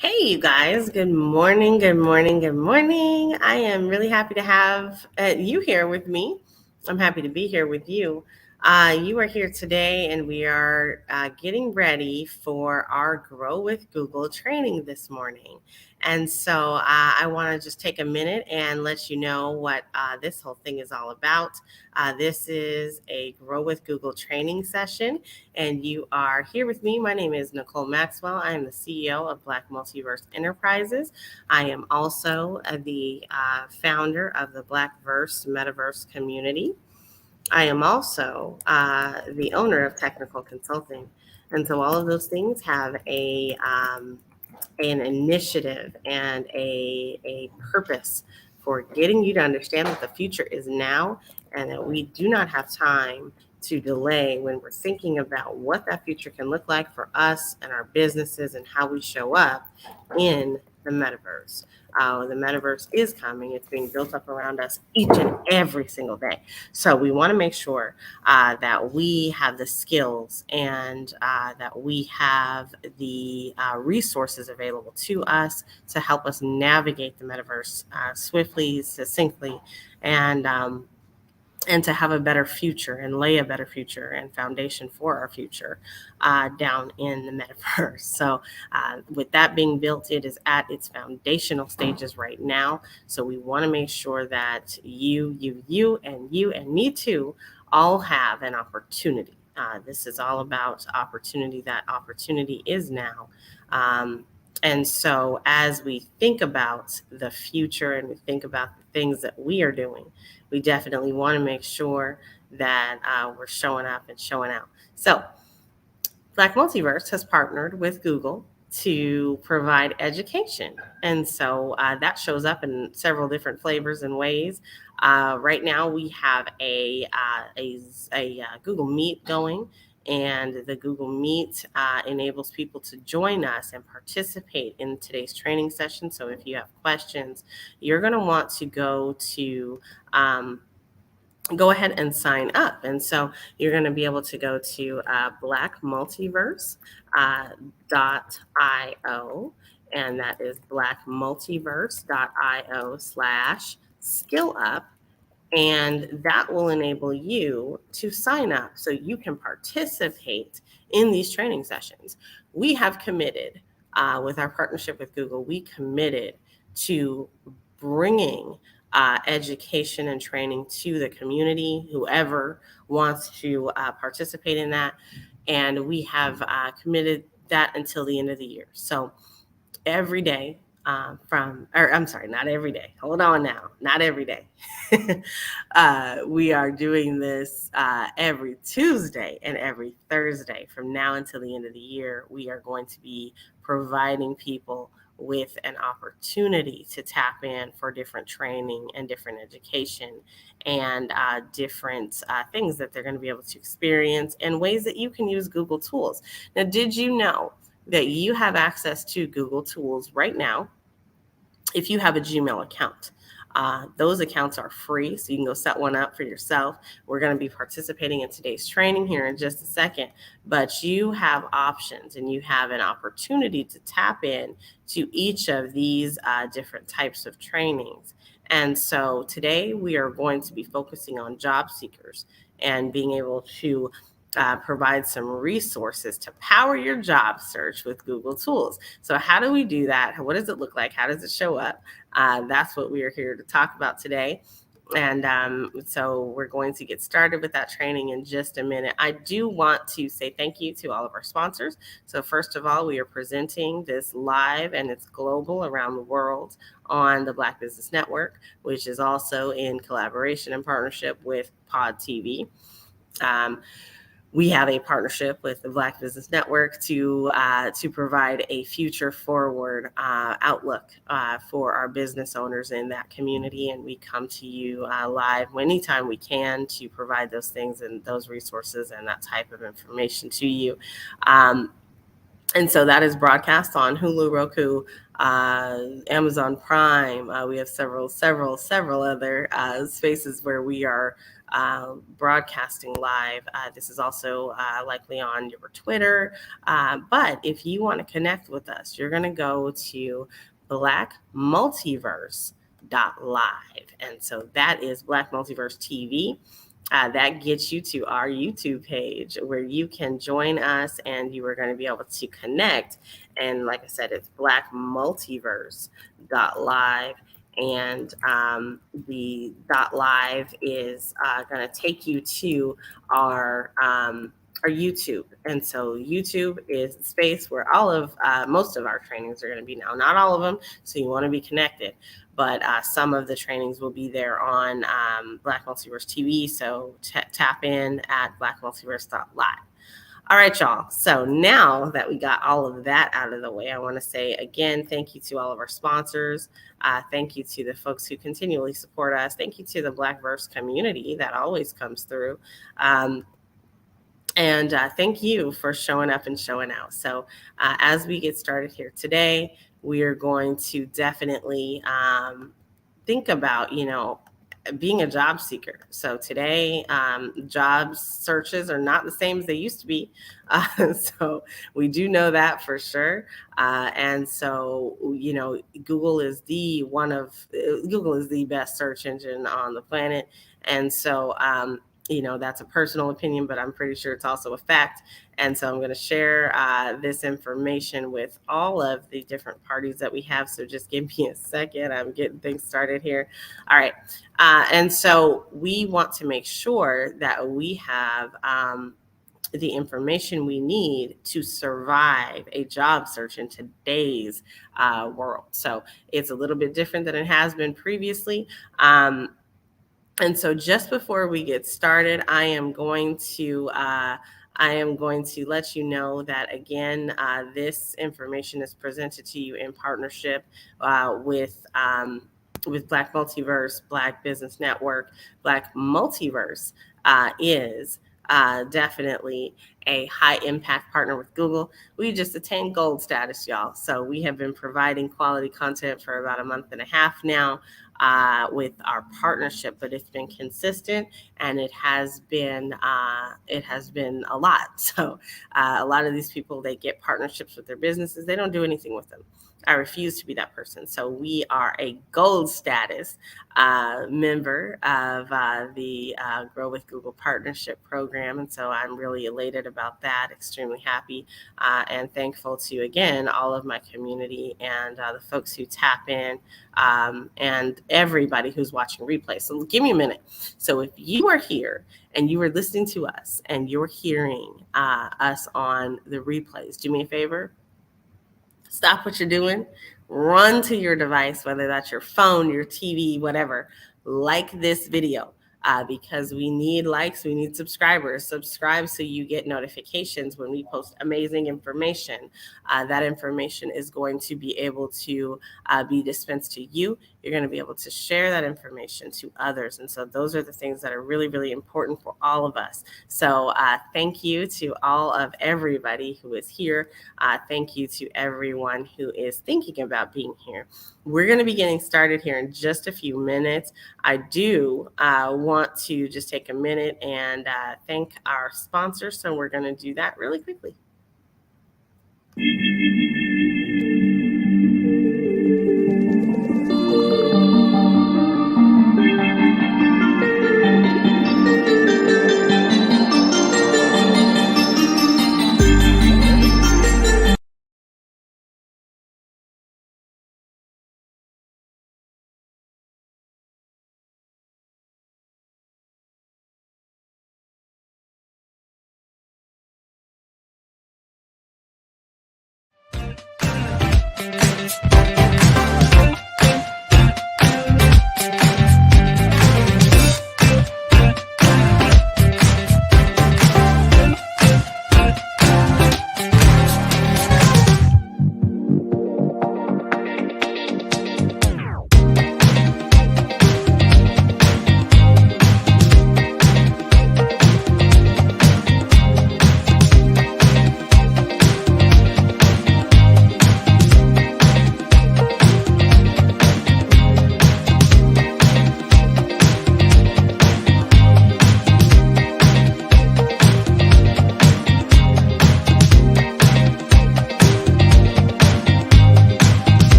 Hey, you guys. Good morning. Good morning. Good morning. I am really happy to have you here with me. I'm happy to be here with you. You are here today, and we are getting ready for our Grow with Google training this morning. And so I want to just take a minute and let you know what this whole thing is all about. This is a Grow with Google training session, and you are here with me. My name is Nicole Maxwell. I am the CEO of Black Multiverse Enterprises. I am also the founder of the Blackverse Metaverse community. I am also the owner of Technical Consulting. And so all of those things have an initiative and a purpose for getting you to understand that the future is now and that we do not have time to delay when we're thinking about what that future can look like for us and our businesses and how we show up in the metaverse. The metaverse is coming. It's being built up around us each and every single day. So we want to make sure that we have the skills and that we have the resources available to us to help us navigate the metaverse swiftly, succinctly, and to have a better future and lay a better future and foundation for our future down in the metaverse. So with that being built, it is at its foundational stages right now. So we want to make sure that you and me too all have an opportunity. This is all about opportunity. That opportunity is now. And so as we think about the future and we think about the things that we are doing, we definitely want to make sure that we're showing up and showing out. So Black Multiverse has partnered with Google to provide education. And so that shows up in several different flavors and ways. Right now we have a Google Meet going, and the Google Meet enables people to join us and participate in today's training session. So if you have questions, you're going to want to go ahead and sign up. And so you're going to be able to go to blackmultiverse.io, and that is blackmultiverse.io/skill up. And that will enable you to sign up so you can participate in these training sessions. We have committed with our partnership with Google, we committed to bringing education and training to the community, whoever wants to participate in that. And we have committed that until the end of the year. So every day not every day. Hold on now. Not every day. We are doing this every Tuesday and every Thursday from now until the end of the year. We are going to be providing people with an opportunity to tap in for different training and different education and different things that they're going to be able to experience and ways that you can use Google tools. Now, did you know that you have access to Google tools right now if you have a Gmail account? Those accounts are free, so you can go set one up for yourself. We're going to be participating in today's training here in just a second, but you have options and you have an opportunity to tap in to each of these different types of trainings. And so today we are going to be focusing on job seekers. and being able to provide some resources to power your job search with Google tools. So how do we do that? What does it look like? How does it show up? That's what we are here to talk about today. And so we're going to get started with that training in just a minute. I do want to say thank you to all of our sponsors. So first of all, we are presenting this live, and it's global around the world on the Black Business Network, which is also in collaboration and partnership with Pod TV. We have a partnership with the Black Business Network to provide a future forward outlook for our business owners in that community, and we come to you live anytime we can to provide those things and those resources and that type of information to you. And so that is broadcast on Hulu, Roku, Amazon Prime. We have several other spaces where we are broadcasting live. This is also likely on your Twitter. But if you want to connect with us, you're going to go to blackmultiverse.live. And so that is Black Multiverse TV. That gets you to our YouTube page where you can join us, and you are going to be able to connect. And like I said, it's blackmultiverse.live. And the .live is going to take you to our YouTube. And so YouTube is the space where most of our trainings are going to be now. Not all of them, so you want to be connected. But some of the trainings will be there on Black Multiverse TV. So tap in at blackmultiverse.live. All right, y'all. So now that we got all of that out of the way, I want to say again, thank you to all of our sponsors. Thank you to the folks who continually support us. Thank you to the Blackverse community that always comes through. And thank you for showing up and showing out. So as we get started here today, we are going to definitely think about, being a job seeker. So today, job searches are not the same as they used to be. So we do know that for sure. And so, Google is the best search engine on the planet. And so, that's a personal opinion, but I'm pretty sure it's also a fact. And so I'm going to share this information with all of the different parties that we have. So just give me a second. I'm getting things started here. All right. And so we want to make sure that we have the information we need to survive a job search in today's world. So it's a little bit different than it has been previously. And so just before we get started, I am going to let you know that, again, this information is presented to you in partnership with Black Multiverse, Black Business Network. Black Multiverse is definitely a high impact partner with Google. We just attained gold status, y'all. So we have been providing quality content for about a month and a half now with our partnership, but it's been consistent, and it has been a lot. So a lot of these people, they get partnerships with their businesses. They don't do anything with them. I refuse to be that person. So we are a gold status member of the Grow with Google Partnership Program. And so I'm really elated about that, extremely happy and thankful to, again, all of my community and the folks who tap in and everybody who's watching replay. So give me a minute. So if you are here and you are listening to us and you're hearing us on the replays, do me a favor. Stop what you're doing, run to your device, whether that's your phone, your TV, whatever, like this video. Because we need likes, we need subscribers. Subscribe so you get notifications when we post amazing information. That information is going to be able to be dispensed to you. You're going to be able to share that information to others. And so those are the things that are really, really important for all of us. So thank you to all of everybody who is here. Thank you to everyone who is thinking about being here. We're going to be getting started here in just a few minutes. I do want to just take a minute and thank our sponsors. So we're going to do that really quickly.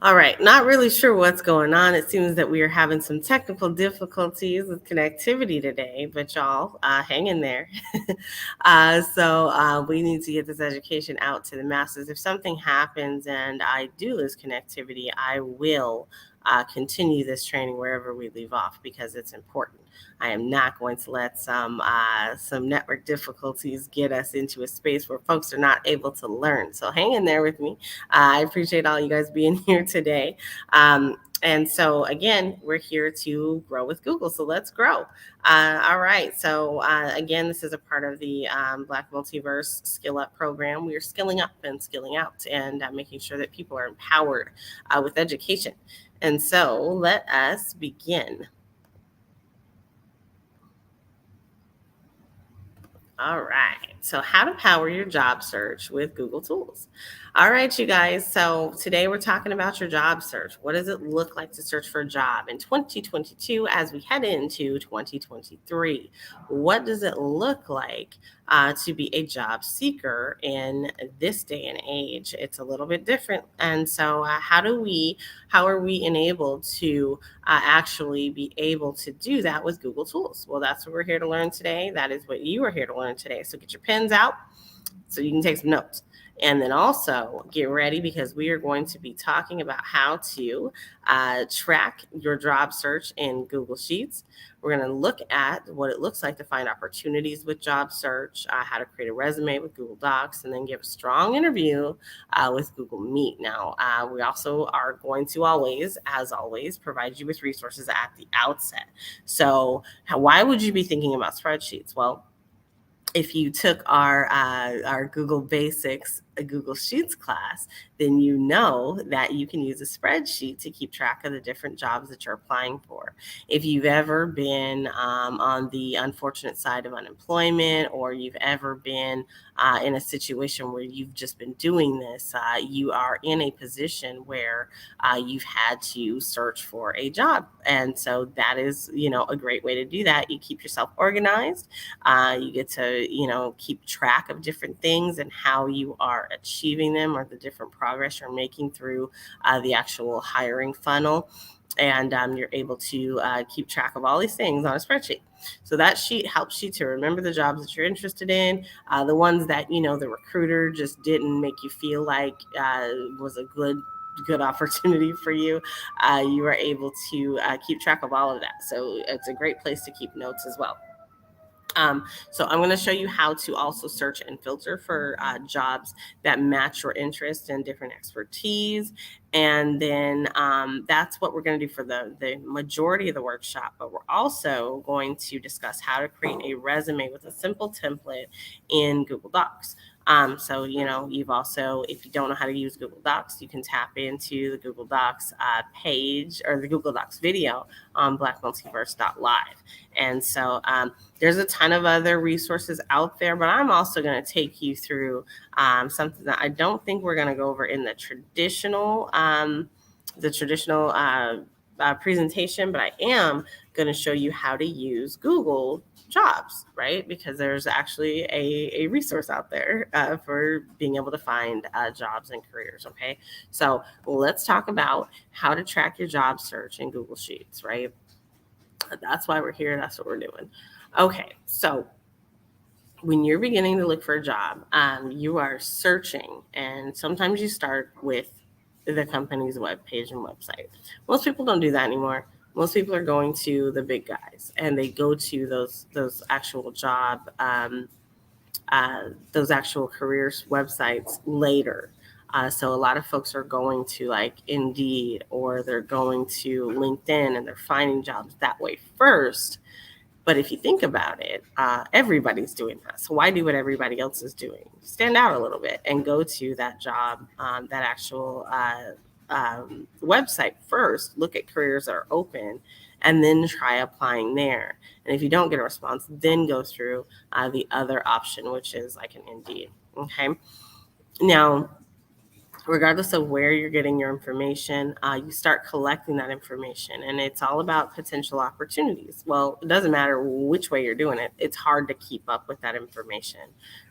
All right, not really sure what's going on. It seems that we are having some technical difficulties with connectivity today, but y'all, hang in there. We need to get this education out to the masses. If something happens and I do lose connectivity, I will continue this training wherever we leave off because it's important. I am not going to let some network difficulties get us into a space where folks are not able to learn. So hang in there with me. I appreciate all you guys being here today. And so, again, we're here to grow with Google. So let's grow. All right. So, again, this is a part of the Black Multiverse Skill Up program. We are skilling up and skilling out and making sure that people are empowered with education. And so, let us begin. All right. So, how to power your job search with Google Tools. All right, you guys. So, today we're talking about your job search. What does it look like to search for a job in 2022 as we head into 2023? What does it look like to be a job seeker in this day and age? It's a little bit different. And so, how are we enabled to actually be able to do that with Google Tools? Well, that's what we're here to learn today. That is what you are here to learn today. So get your pens out so you can take some notes. And then also get ready because we are going to be talking about how to track your job search in Google Sheets. We're going to look at what it looks like to find opportunities with job search, how to create a resume with Google Docs, and then give a strong interview with Google Meet. Now, we also are going to as always, provide you with resources at the outset. So why would you be thinking about spreadsheets? Well, if you took our Google Basics, a Google Sheets class, then you know that you can use a spreadsheet to keep track of the different jobs that you're applying for. If you've ever been on the unfortunate side of unemployment, or you've ever been in a situation where you've just been doing this, you are in a position where you've had to search for a job. And so that is, a great way to do that. You keep yourself organized. You get to, keep track of different things and how you are achieving them, or the different progress you're making through the actual hiring funnel. And you're able to keep track of all these things on a spreadsheet. So that sheet helps you to remember the jobs that you're interested in, the ones that, the recruiter just didn't make you feel like was a good opportunity for you. You are able to keep track of all of that. So it's a great place to keep notes as well. So I'm going to show you how to also search and filter for jobs that match your interest and different expertise. And then that's what we're going to do for the majority of the workshop. But we're also going to discuss how to create a resume with a simple template in Google Docs. You've also, if you don't know how to use Google Docs, you can tap into the Google Docs page, or the Google Docs video on blackmultiverse.live. And so there's a ton of other resources out there, but I'm also going to take you through something that I don't think we're going to go over in the traditional presentation, but I am going to show you how to use Google Jobs, right? Because there's actually a resource out there for being able to find jobs and careers, okay? So let's talk about how to track your job search in Google Sheets, right? That's why we're here. That's what we're doing. Okay, so when you're beginning to look for a job, you are searching, and sometimes you start with the company's webpage and website. Most people don't do that anymore. Most people are going to the big guys, and they go to those actual those actual careers websites later. So a lot of folks are going to like Indeed, or they're going to LinkedIn, and they're finding jobs that way first. But if you think about it, everybody's doing that. So why do what everybody else is doing? Stand out a little bit and go to that job, that actual website first. Look at careers that are open, and then try applying there. And if you don't get a response, then go through the other option, which is like an Indeed. Okay. Now, regardless of where you're getting your information, you start collecting that information, and it's all about potential opportunities. Well, it doesn't matter which way you're doing it. It's hard to keep up with that information,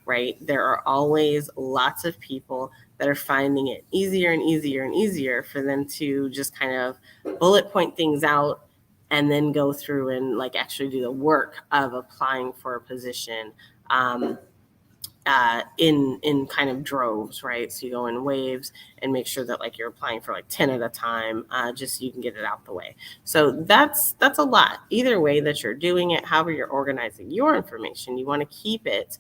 right? There are always lots of people that are finding it easier and easier and easier for them to just kind of bullet point things out and then go through and like actually do the work of applying for a position. In kind of droves, right? So you go in waves and make sure that like you're applying for like 10 at a time, just so you can get it out the way. So that's a lot. Either way that you're doing it, however you're organizing your information, you want to keep it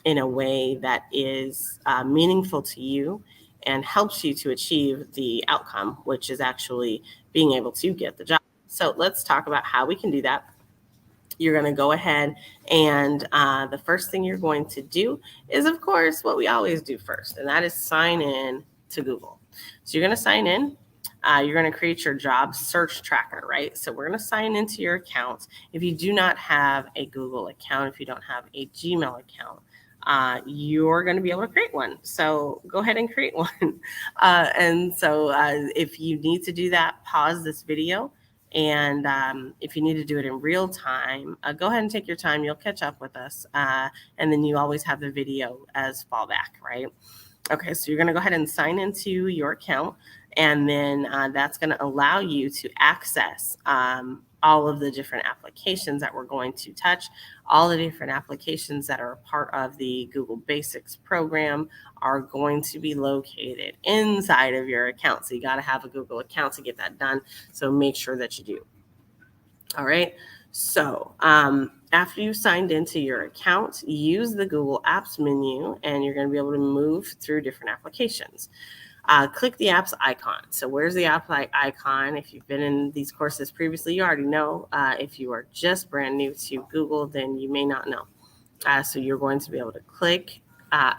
in a way that is meaningful to you and helps you to achieve the outcome, which is actually being able to get the job. So let's talk about how we can do that. You're going to go ahead and the first thing you're going to do is, of course, what we always do first, and that is sign in to Google. So you're going to sign in. You're going to create your job search tracker, right? So we're going to sign into your account. If you do not have a Google account, if you don't have a Gmail account, you're going to be able to create one. So go ahead and create one. And so if you need to do that, pause this video. And if you need to do it in real time, go ahead and take your time. You'll catch up with us. And then you always have the video as fallback, right? Okay, so you're going to go ahead and sign into your account. And then that's going to allow you to access all of the different applications that we're going to touch. All the different applications that are a part of the Google Basics program are going to be located inside of your account. So you got to have a Google account to get that done. So make sure that you do. All right. So after you signed into your account, use the Google Apps menu, and you're going to be able to move through different applications. Click the apps icon. So where's the app icon? If you've been in these courses previously, you already know. If you are just brand new to Google, then you may not know. So you're going to be able to click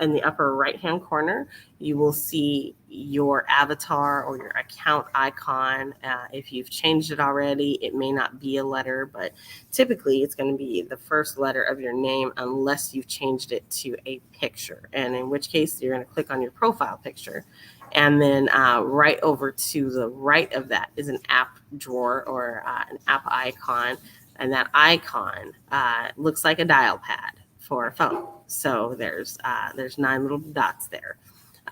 in the upper right-hand corner. You will see your avatar or your account icon. If you've changed it already, it may not be a letter, but typically it's going to be the first letter of your name unless you've changed it to a picture, and in which case you're going to click on your profile picture. And then right over to the right of that is an app drawer or an app icon. And that icon looks like a dial pad for a phone. So there's 9 little dots there.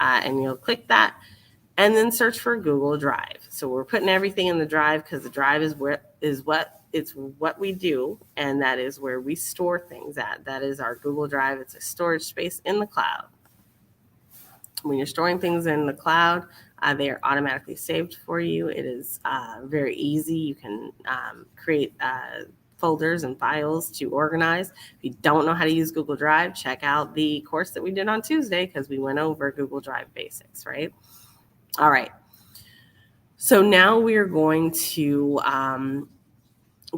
And you'll click that and then search for Google Drive. So we're putting everything in the Drive because the Drive is what we do, and that is where we store things at. That is our Google Drive. It's a storage space in the cloud. When you're storing things in the cloud, they are automatically saved for you. It is very easy. You can create folders and files to organize. If you don't know how to use Google Drive, check out the course that we did on Tuesday because we went over Google Drive basics, right? All right. So now we are going to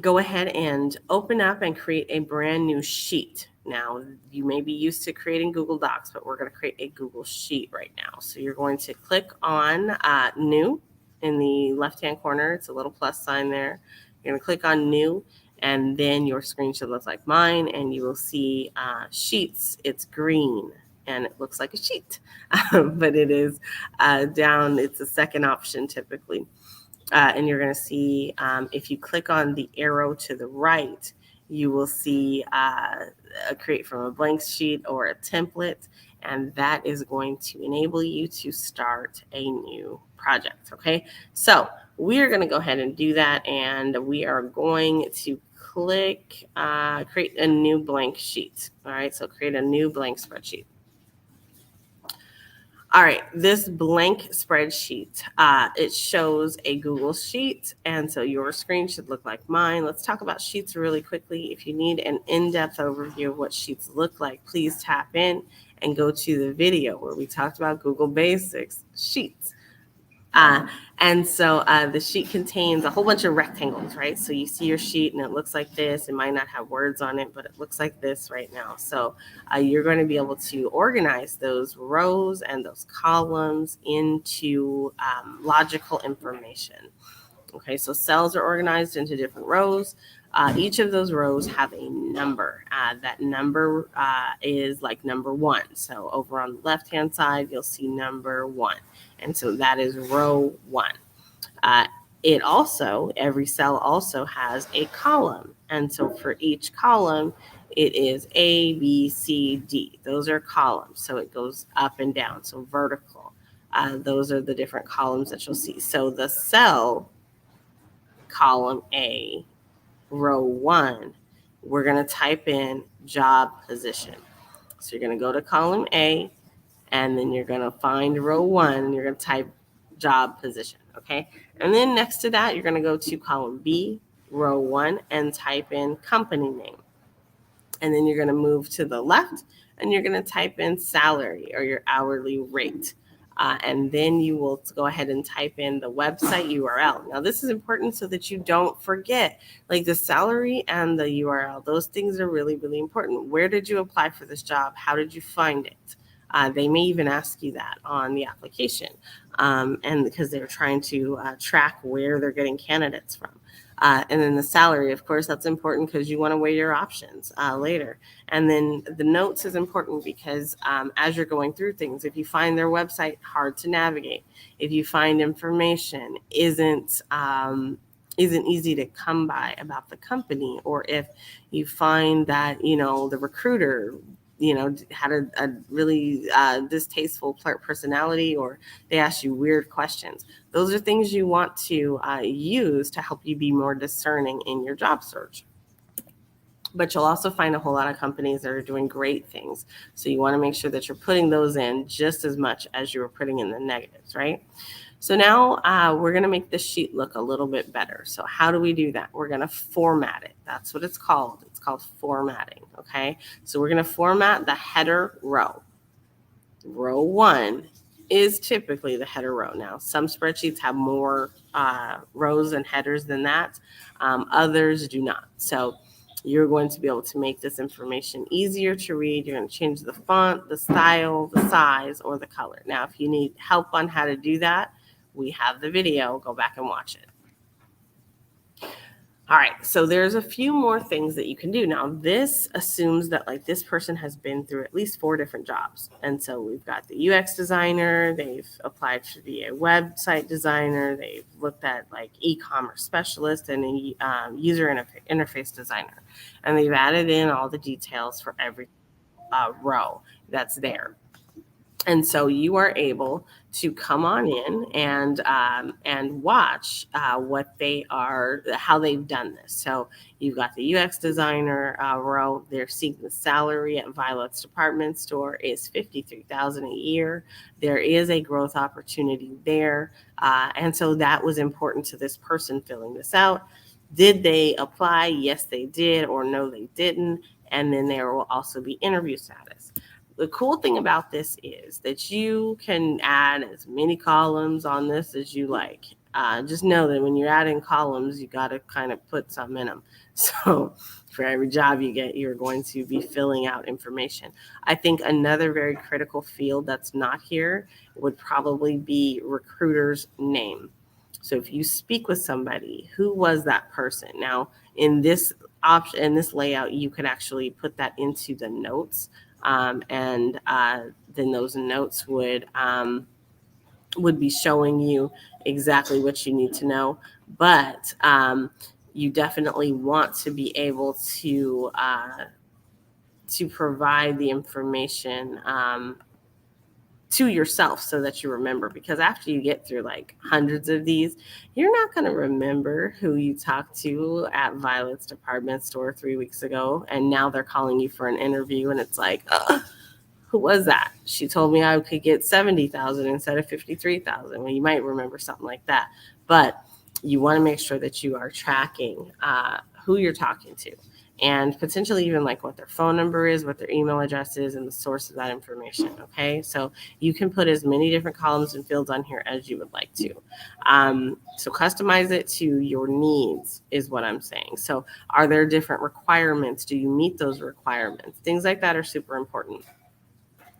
go ahead and open up and create a brand new sheet. Now, you may be used to creating Google Docs, but we're going to create a Google Sheet right now. So you're going to click on New in the left-hand corner. It's a little plus sign there. You're going to click on New, and then your screen should look like mine, and you will see Sheets. It's green, and it looks like a sheet, but it is down. It's a second option typically. And you're going to see if you click on the arrow to the right, you will see create from a blank sheet or a template, and that is going to enable you to start a new project. Okay, so we are going to go ahead and do that, and we are going to click create a new blank sheet. All right, so create a new blank spreadsheet. All right, this blank spreadsheet, it shows a Google Sheet, and so your screen should look like mine. Let's talk about Sheets really quickly. If you need an in-depth overview of what Sheets look like, please tap in and go to the video where we talked about Google Basics Sheets. And so the sheet contains a whole bunch of rectangles, right? So you see your sheet and it looks like this. It might not have words on it, but it looks like this right now. So you're going to be able to organize those rows and those columns into logical information. Okay, so cells are organized into different rows. Each of those rows have a number. That number is like number 1. So over on the left-hand side, you'll see number 1. And so that is row 1. Every cell also has a column. And so for each column, it is A, B, C, D. Those are columns. So it goes up and down. So vertical. Those are the different columns that you'll see. So the cell column A, row 1, we're going to type in job position. So you're going to go to column A, and then you're going to find row 1, and you're going to type job position, okay? And then next to that, you're going to go to column B, row 1, and type in company name. And then you're going to move to the left, and you're going to type in salary or your hourly rate. And then you will go ahead and type in the website URL. Now, this is important so that you don't forget, like the salary and the URL. Those things are really, really important. Where did you apply for this job? How did you find it? They may even ask you that on the application, and because they're trying to track where they're getting candidates from. And then the salary, of course, that's important because you want to weigh your options later. And then the notes is important because as you're going through things, if you find their website hard to navigate, if you find information isn't easy to come by about the company, or if you find that, the recruiter had a really distasteful personality, or they ask you weird questions. Those are things you want to use to help you be more discerning in your job search. But you'll also find a whole lot of companies that are doing great things. So you want to make sure that you're putting those in just as much as you were putting in the negatives, right? So now we're going to make this sheet look a little bit better. So how do we do that? We're going to format it. That's what it's called. It's called formatting, okay? So we're going to format the header row. Row 1 is typically the header row. Now, some spreadsheets have more rows and headers than that. Others do not. So you're going to be able to make this information easier to read. You're going to change the font, the style, the size, or the color. Now, if you need help on how to do that, we have the video. Go back and watch it. All right, so there's a few more things that you can do. Now, this assumes that this person has been through at least 4 different jobs. And so we've got the UX designer, they've applied to be a website designer, they've looked at e-commerce specialist and a user interface designer. And they've added in all the details for every row that's there. And so you are able to come on in and watch how they've done this. So you've got the UX designer row. They're seeing the salary at Violet's department store is $53,000 a year. There is a growth opportunity there, and so that was important to this person filling this out. Did they apply? Yes, they did, or no, they didn't. And then there will also be interview status. The cool thing about this is that you can add as many columns on this as you like. Just know that when you're adding columns, you got to kind of put some in them. So for every job you get, you're going to be filling out information. I think another very critical field that's not here would probably be recruiter's name. So if you speak with somebody, who was that person? Now, in this option, in this layout, you could actually put that into the notes. And then those notes would be showing you exactly what you need to know. But you definitely want to be able to provide the information to yourself so that you remember, because after you get through hundreds of these, you're not going to remember who you talked to at Violet's department store 3 weeks ago, and now they're calling you for an interview, and it's who was that? She told me I could get 70,000 instead of 53,000. Well, you might remember something like that, but you want to make sure that you are tracking who you're talking to, and potentially even what their phone number is, what their email address is, and the source of that information, okay? So you can put as many different columns and fields on here as you would like to. So customize it to your needs is what I'm saying. So are there different requirements? Do you meet those requirements? Things like that are super important.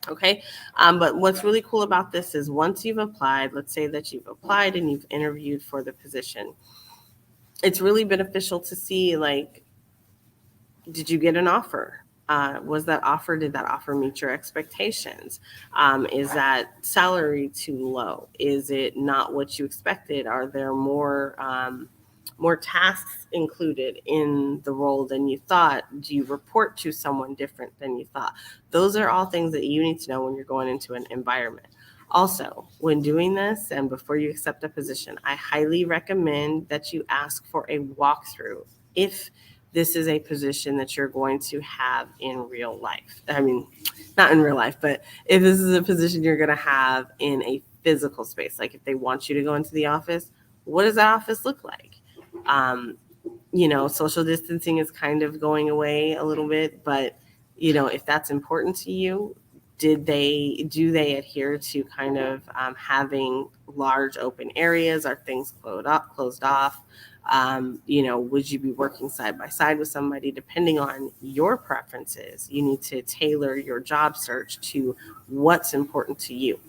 Okay. But what's really cool about this is once you've applied, let's say that you've applied and you've interviewed for the position, it's really beneficial to see, like, did you get an offer? Did that offer meet your expectations? Is that salary too low? Is it not what you expected? Are there more tasks included in the role than you thought? Do you report to someone different than you thought? Those are all things that you need to know when you're going into an environment. Also, when doing this and before you accept a position, I highly recommend that you ask for a walkthrough if this is a position that you're going to have in real life. I mean, not in real life, but if this is a position you're going to have in a physical space, like if they want you to go into the office, what does that office look like? Um, Social distancing is kind of going away a little bit, but if that's important to you, do they adhere to kind of having large open areas? Are things closed off? Would you be working side by side with somebody? Depending on your preferences, you need to tailor your job search to what's important to you.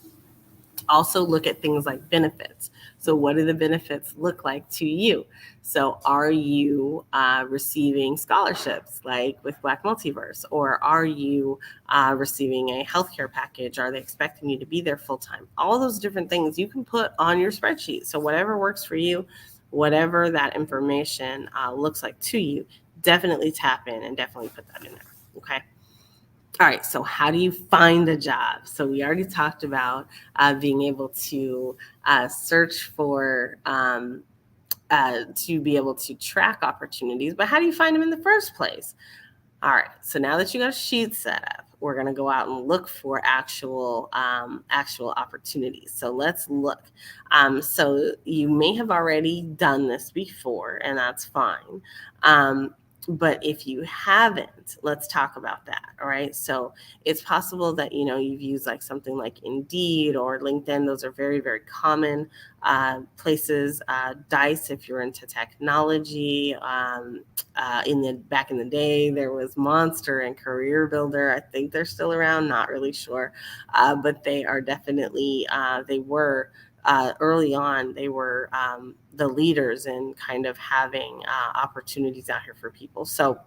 Also look at things like benefits. So what do the benefits look like to you? So are you receiving scholarships like with Black Multiverse, or are you receiving a healthcare package? Are they expecting you to be there full time? All those different things you can put on your spreadsheet. So whatever works for you, whatever that information looks like to you, definitely tap in and definitely put that in there. Okay. All right, so how do you find a job? So we already talked about being able to search for, to be able to track opportunities, but how do you find them in the first place? All right, so now that you got a sheet set up, we're going to go out and look for actual opportunities. So let's look. So you may have already done this before, and that's fine. But if you haven't, let's talk about that. All right. So it's possible that, you've used like something like Indeed or LinkedIn. Those are very, very common places. Dice, if you're into technology. Back in the day, there was Monster and Career Builder. I think they're still around. Not really sure. But they are definitely, they were early on, they were the leaders in kind of having opportunities out here for people. So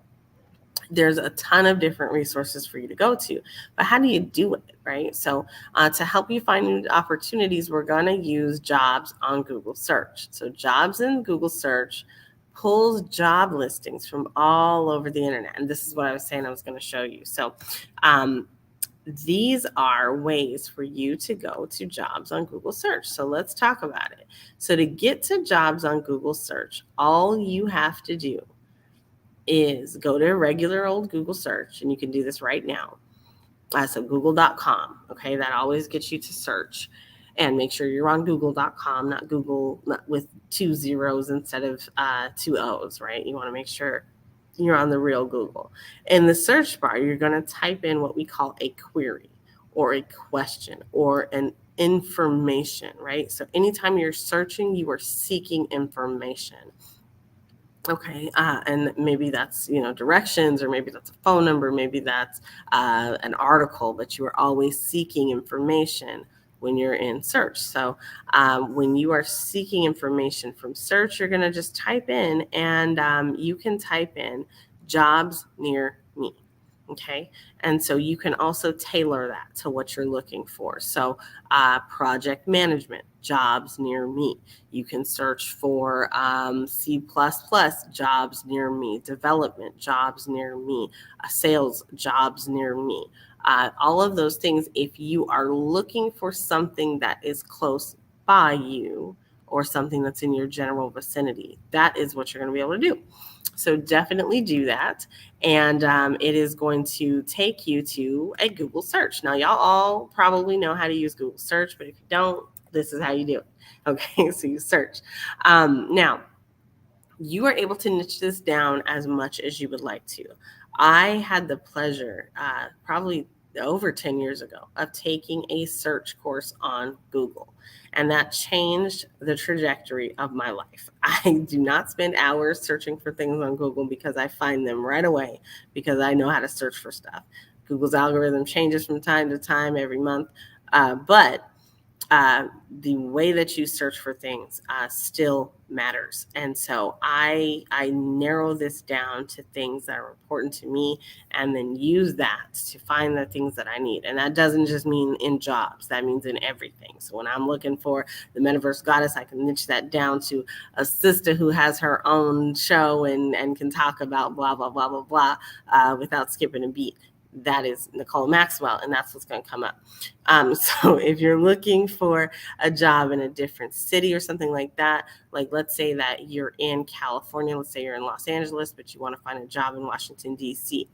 there's a ton of different resources for you to go to, but how do you do it, right? So to help you find opportunities, we're going to use jobs on Google search. So jobs in Google search pulls job listings from all over the internet. And this is what I was saying I was going to show you. So these are ways for you to go to jobs on Google search. So let's talk about it. So to get to jobs on Google search, all you have to do is go to a regular old Google search, and you can do this right now. So google.com, okay, that always gets you to search. And make sure you're on google.com, not Google, not with 2 zeros instead of 2 O's, right? You want to make sure you're on the real Google. In the search bar, you're going to type in what we call a query or a question or an information, right? So anytime you're searching, you are seeking information. Okay, and maybe that's directions, or maybe that's a phone number, maybe that's an article, but you are always seeking information when you're in search. So when you are seeking information from search, you're going to just type in, and you can type in jobs near me. Okay, and so you can also tailor that to what you're looking for. So project management, jobs near me. You can search for C++, jobs near me, development, jobs near me, sales, jobs near me. All of those things, if you are looking for something that is close by you or something that's in your general vicinity, that is what you're going to be able to do. So definitely do that. And it is going to take you to a Google search. Now, y'all all probably know how to use Google search, but if you don't, this is how you do it. Okay, so you search. Now, you are able to niche this down as much as you would like to. I had the pleasure, probably over 10 years ago, of taking a search course on Google. And that changed the trajectory of my life. I do not spend hours searching for things on Google because I find them right away because I know how to search for stuff. Google's algorithm changes from time to time, every month, but the way that you search for things still matters. And so I narrow this down to things that are important to me, and then use that to find the things that I need. And that doesn't just mean in jobs, that means in everything. So when I'm looking for the Metaverse Goddess, I can niche that down to a sister who has her own show and can talk about blah, blah, blah, blah, blah, without skipping a beat. That is Nicole Maxwell, and that's what's going to come up. So if you're looking for a job in a different city or something like that, like let's say that you're in California, let's say you're in Los Angeles, but you want to find a job in Washington, D.C.,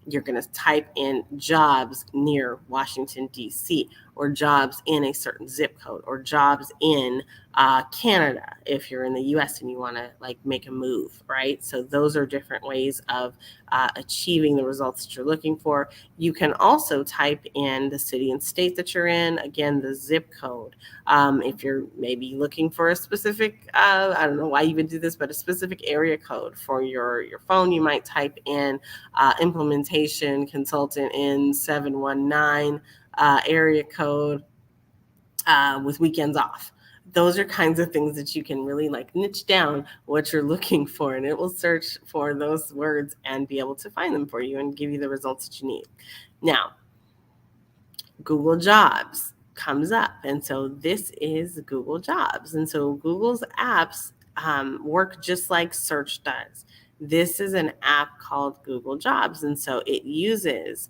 you're going to type in jobs near Washington, D.C., or jobs in a certain zip code, or jobs in Canada if you're in the U.S. and you want to like make a move, right? So those are different ways of achieving the results that you're looking for. You can also type in the city and state that you're in, again, the zip code. If you're maybe looking for a specific, I don't know why you would do this, but a specific area code for your phone, you might type in implementation consultant in 719 area code with weekends off. Those are kinds of things that you can really like niche down what you're looking for, and it will search for those words and be able to find them for you and give you the results that you need. Now, Google Jobs comes up, and so this is Google Jobs. And so Google's apps work just like search does. This is an app called Google Jobs, and so it uses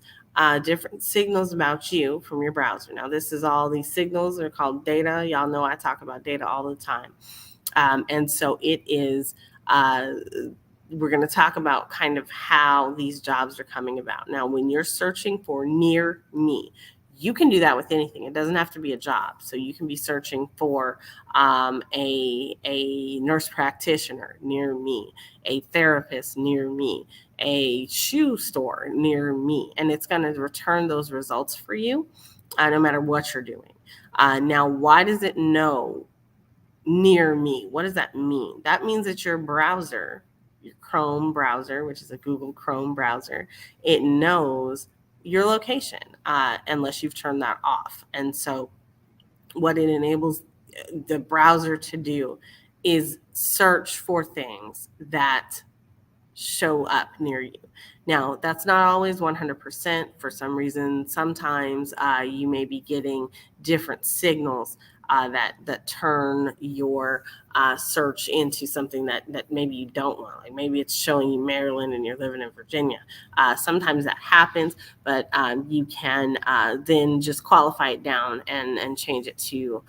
different signals about you from your browser. Now, this is all these signals are called data. Y'all know I talk about data all the time. And so it is, we're going to talk about kind of how these jobs are coming about. Now, when you're searching for near me, you can do that with anything. It doesn't have to be a job. So you can be searching for a nurse practitioner near me, a therapist near me, a shoe store near me, and it's going to return those results for you no matter what you're doing. Now, why does it know near me? What does that mean? That means that your browser, your Chrome browser, which is a Google Chrome browser, it knows your location unless you've turned that off. And so what it enables the browser to do is search for things that show up near you. Now, that's not always 100%. For some reason, sometimes you may be getting different signals that turn your search into something that maybe you don't want. Like maybe it's showing you Maryland and you're living in Virginia. Sometimes that happens, but you can then just qualify it down and change it to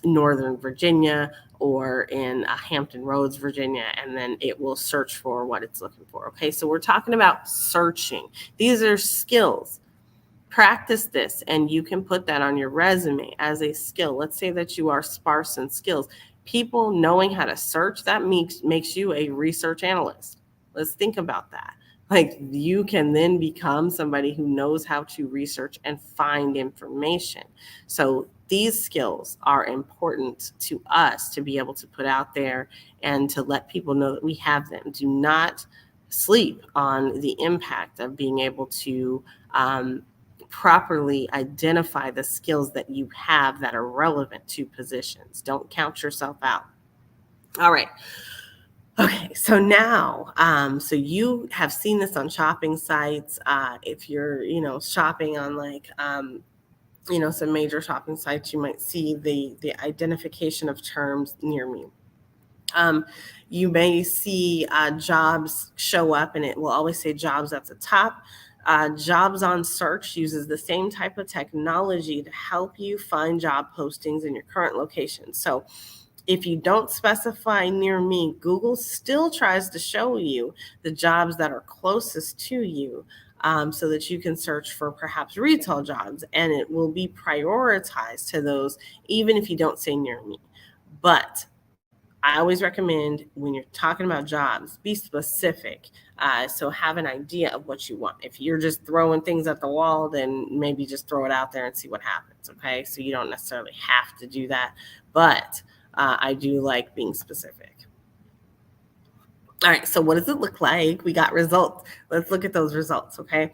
Northern Virginia or in Hampton Roads, Virginia, and then it will search for what it's looking for. Okay, so we're talking about searching. These are skills. Practice this, and you can put that on your resume as a skill. Let's say that you are sparse in skills. People knowing how to search, that makes you a research analyst. Let's think about that. Like you can then become somebody who knows how to research and find information. So these skills are important to us to be able to put out there and to let people know that we have them. Do not sleep on the impact of being able to properly identify the skills that you have that are relevant to positions. Don't count yourself out. All right. Okay, so now, so you have seen this on shopping sites. If you're, shopping on like, some major shopping sites, you might see the identification of terms near me. You may see jobs show up, and it will always say jobs at the top. Jobs on Search uses the same type of technology to help you find job postings in your current location. So if you don't specify near me, Google still tries to show you the jobs that are closest to you so that you can search for perhaps retail jobs, and it will be prioritized to those even if you don't say near me. But I always recommend when you're talking about jobs, be specific. So have an idea of what you want. If you're just throwing things at the wall, then maybe just throw it out there and see what happens. Okay. So you don't necessarily have to do that, but I do like being specific. All right. So what does it look like? We got results. Let's look at those results. Okay.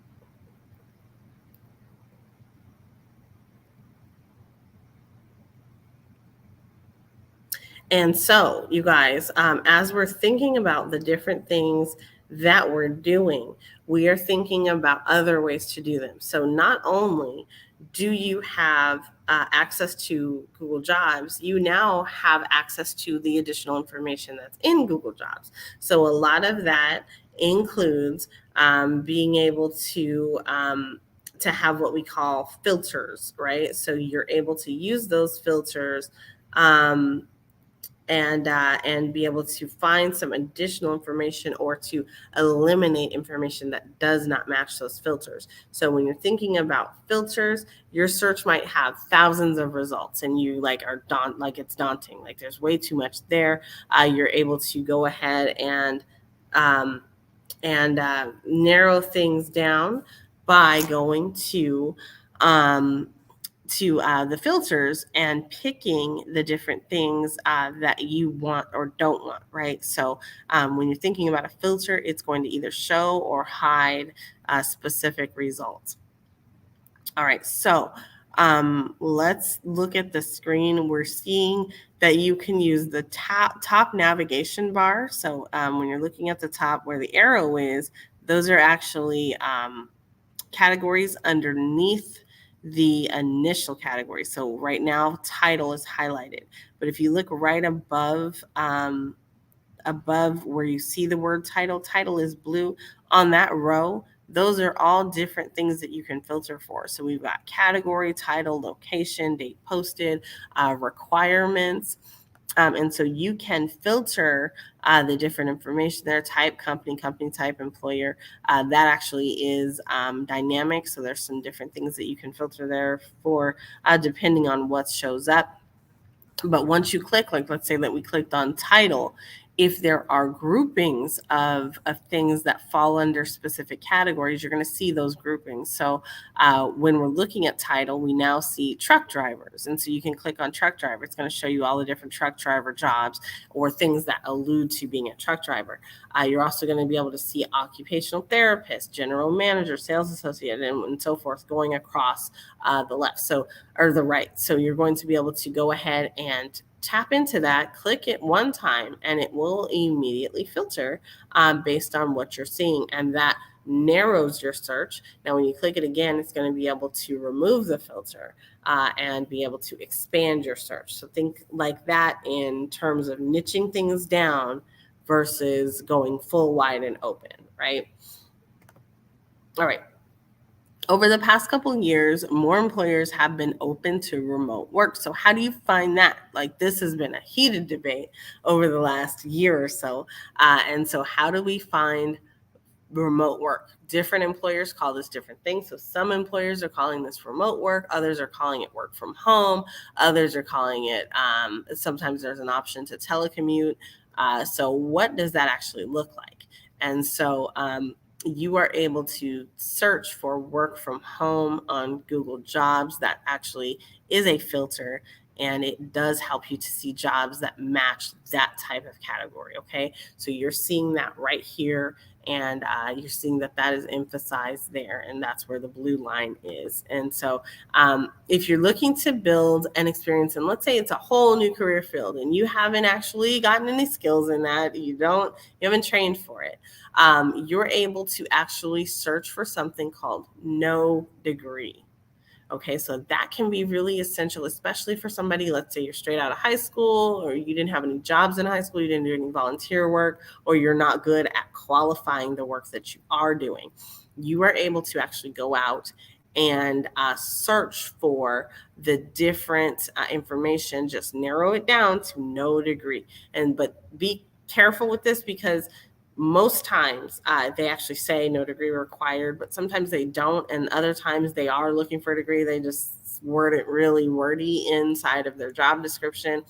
And so, you guys, as we're thinking about the different things that we're doing, we are thinking about other ways to do them. So, not only do you have access to Google Jobs, you now have access to the additional information that's in Google Jobs. So, a lot of that includes being able to have what we call filters, right? So, you're able to use those filters. And be able to find some additional information or to eliminate information that does not match those filters. So when you're thinking about filters, your search might have thousands of results, and you it's daunting. Like there's way too much there. You're able to go ahead um, and narrow things down by going to the filters and picking the different things that you want or don't want, right? So when you're thinking about a filter, it's going to either show or hide specific results. All right, so let's look at the screen. We're seeing that you can use the top navigation bar. So when you're looking at the top where the arrow is, those are actually categories underneath the initial category. So right now, title is highlighted. But if you look right above where you see the word title is blue. On that row, those are all different things that you can filter for. So we've got category, title, location, date posted, requirements. And so you can filter the different information there, type, company type, employer. That actually is dynamic. So there's some different things that you can filter there for depending on what shows up. But once you click, like let's say that we clicked on title, if there are groupings of things that fall under specific categories, you're going to see those groupings. So when we're looking at title, we now see truck drivers. And so you can click on truck driver. It's going to show you all the different truck driver jobs or things that allude to being a truck driver. You're also going to be able to see occupational therapist, general manager, sales associate, and so forth going across the left. So or the right. So you're going to be able to go ahead and tap into that, click it one time, and it will immediately filter based on what you're seeing. And that narrows your search. Now, when you click it again, it's going to be able to remove the filter and be able to expand your search. So think like that in terms of niching things down versus going full wide and open, right? All right. Over the past couple of years, more employers have been open to remote work. So how do you find that? Like this has been a heated debate over the last year or so. And so how do we find remote work? Different employers call this different things. So some employers are calling this remote work. Others are calling it work from home. Others are calling it, sometimes there's an option to telecommute. So what does that actually look like? And so you are able to search for work from home on Google Jobs. That actually is a filter, and it does help you to see jobs that match that type of category. Okay, so you're seeing that right here, and you're seeing that that is emphasized there, and that's where the blue line is. And so if you're looking to build an experience, and let's say it's a whole new career field and you haven't actually gotten any skills in that, you haven't trained for it, you're able to actually search for something called no degree. Okay, so that can be really essential, especially for somebody, let's say you're straight out of high school, or you didn't have any jobs in high school, you didn't do any volunteer work, or you're not good at qualifying the work that you are doing. You are able to actually go out and search for the different information, just narrow it down to no degree. But be careful with this, because most times they actually say no degree required, but sometimes they don't. And other times they are looking for a degree. They just word it really wordy inside of their job description.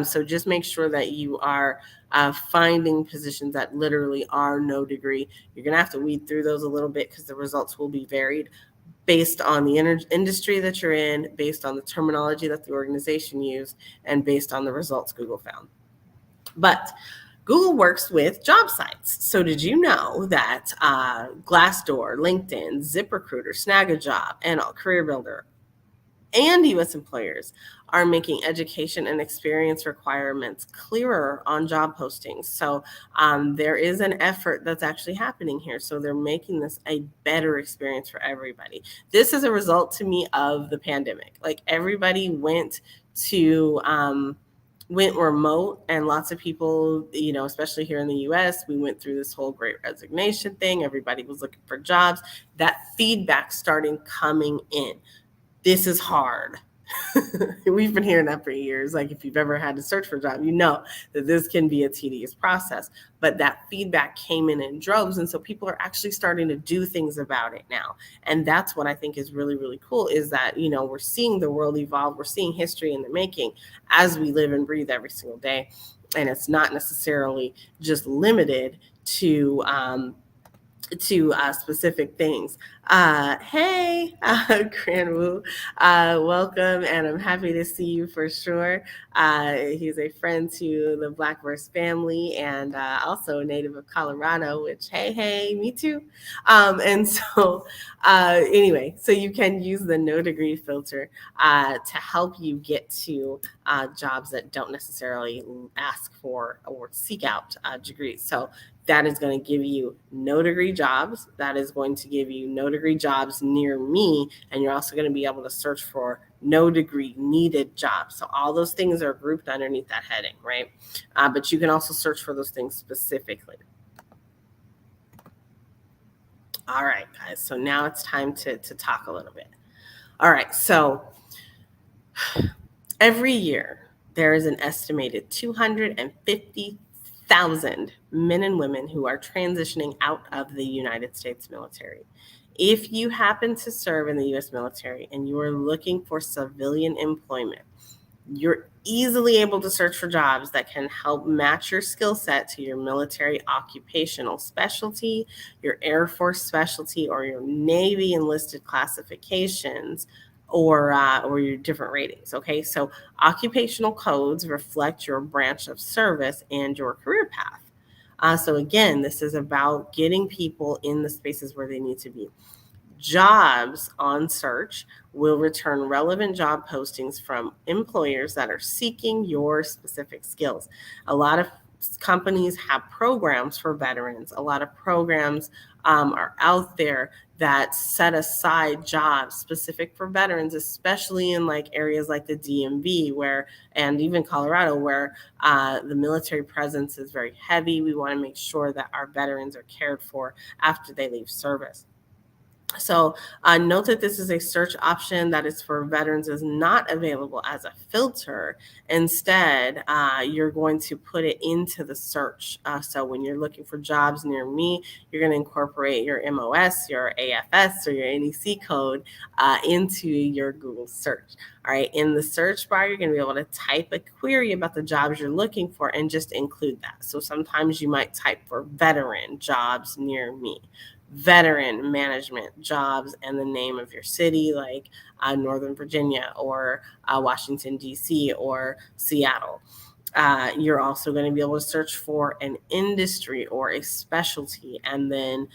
So just make sure that you are finding positions that literally are no degree. You're going to have to weed through those a little bit because the results will be varied based on the industry that you're in, based on the terminology that the organization used, and based on the results Google found. But Google works with job sites. So did you know that Glassdoor, LinkedIn, ZipRecruiter, Snagajob, and CareerBuilder and U.S. employers are making education and experience requirements clearer on job postings. So there is an effort that's actually happening here. So they're making this a better experience for everybody. This is a result to me of the pandemic. Like everybody to went remote, and lots of people, especially here in the US, we went through this whole great resignation thing. Everybody was looking for jobs. That feedback starting coming in. This is hard. We've been hearing that for years. Like if you've ever had to search for a job, you know that this can be a tedious process. But that feedback came in droves. And so people are actually starting to do things about it now. And that's what I think is really, really cool, is that, we're seeing the world evolve. We're seeing history in the making as we live and breathe every single day. And it's not necessarily just limited to specific things. Hey, Gran Wu, welcome, and I'm happy to see you for sure. He's a friend to the Blackverse family, and also a native of Colorado, which, hey, me too. And so anyway, so you can use the no degree filter to help you get to jobs that don't necessarily ask for or seek out degrees. So that is going to give you no degree jobs. That is going to give you no degree jobs near me. And you're also going to be able to search for no degree needed jobs. So all those things are grouped underneath that heading, right? But you can also search for those things specifically. All right, guys. So now it's time to talk a little bit. All right. So every year there is an estimated 250,000 men and women who are transitioning out of the United States military. If you happen to serve in the U.S. military and you are looking for civilian employment, you're easily able to search for jobs that can help match your skill set to your military occupational specialty, your Air Force specialty, or your Navy enlisted classifications, or your different ratings. Okay, so occupational codes reflect your branch of service and your career path. So again, this is about getting people in the spaces where they need to be. Jobs on search will return relevant job postings from employers that are seeking your specific skills. A lot of companies have programs for veterans. A lot of programs are out there that set aside jobs specific for veterans, especially in like areas like the DMV and even Colorado, where the military presence is very heavy. We want to make sure that our veterans are cared for after they leave service. So note that this is a search option that is for veterans, is not available as a filter. Instead, you're going to put it into the search. So when you're looking for jobs near me, you're going to incorporate your MOS, your AFS, or your NEC code into your Google search. All right. In the search bar, you're going to be able to type a query about the jobs you're looking for and just include that. So sometimes you might type for veteran jobs near me, veteran management jobs, and the name of your city, like Northern Virginia or Washington, D.C. or Seattle. You're also going to be able to search for an industry or a specialty, and then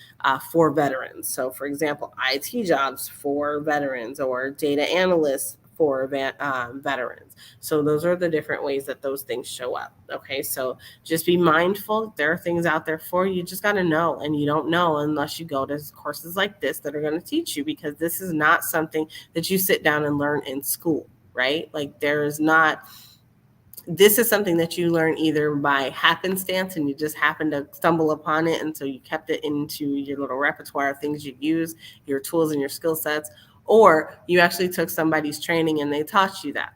for veterans. So, for example, IT jobs for veterans, or data analysts for veterans. So those are the different ways that those things show up. Okay, so just be mindful. There are things out there for you. You just got to know, and you don't know unless you go to courses like this that are going to teach you, because this is not something that you sit down and learn in school, right? Like this is something that you learn either by happenstance and you just happen to stumble upon it, and so you kept it into your little repertoire of things you use, your tools and your skill sets, or you actually took somebody's training and they taught you that,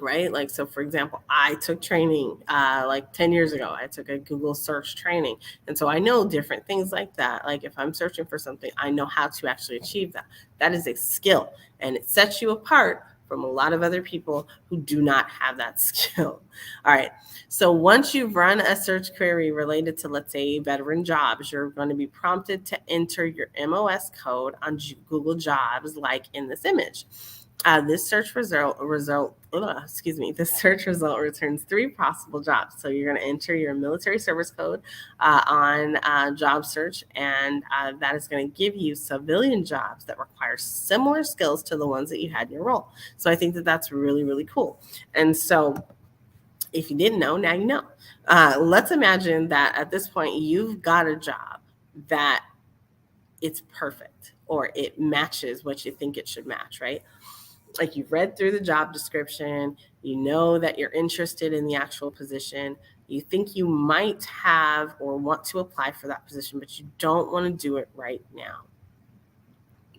right? Like, so for example, I took training like 10 years ago. I took a Google search training, and so I know different things like that. Like if I'm searching for something, I know how to actually achieve that. That is a skill, and it sets you apart from a lot of other people who do not have that skill. All right. So once you've run a search query related to, let's say, veteran jobs, you're going to be prompted to enter your MOS code on Google Jobs, like in this image. This search this search result returns 3 possible jobs. So you're going to enter your military service code on job search, and that is going to give you civilian jobs that require similar skills to the ones that you had in your role. So I think that that's really, really cool. And so if you didn't know, now you know. Let's imagine that at this point you've got a job that it's perfect or it matches what you think it should match, right? Like you've read through the job description, you know that you're interested in the actual position, you think you might have or want to apply for that position, but you don't want to do it right now.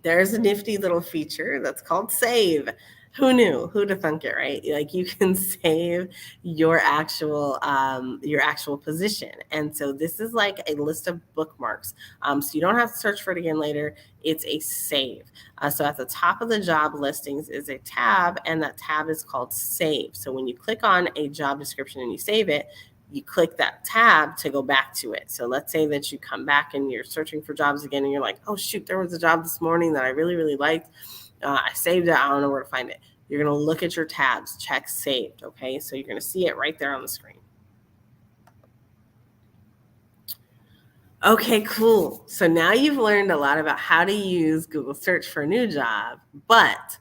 There's a nifty little feature that's called save. Who knew? Who'd have thunk it, right? Like you can save your actual position, and so this is like a list of bookmarks. So you don't have to search for it again later. It's a save. So at the top of the job listings is a tab, and that tab is called Save. So when you click on a job description and you save it, you click that tab to go back to it. So let's say that you come back and you're searching for jobs again and you're like, oh shoot, there was a job this morning that I really, really liked. I saved it. I don't know where to find it. You're going to look at your tabs, check saved. Okay. So you're going to see it right there on the screen. Okay, cool. So now you've learned a lot about how to use Google search for a new job, but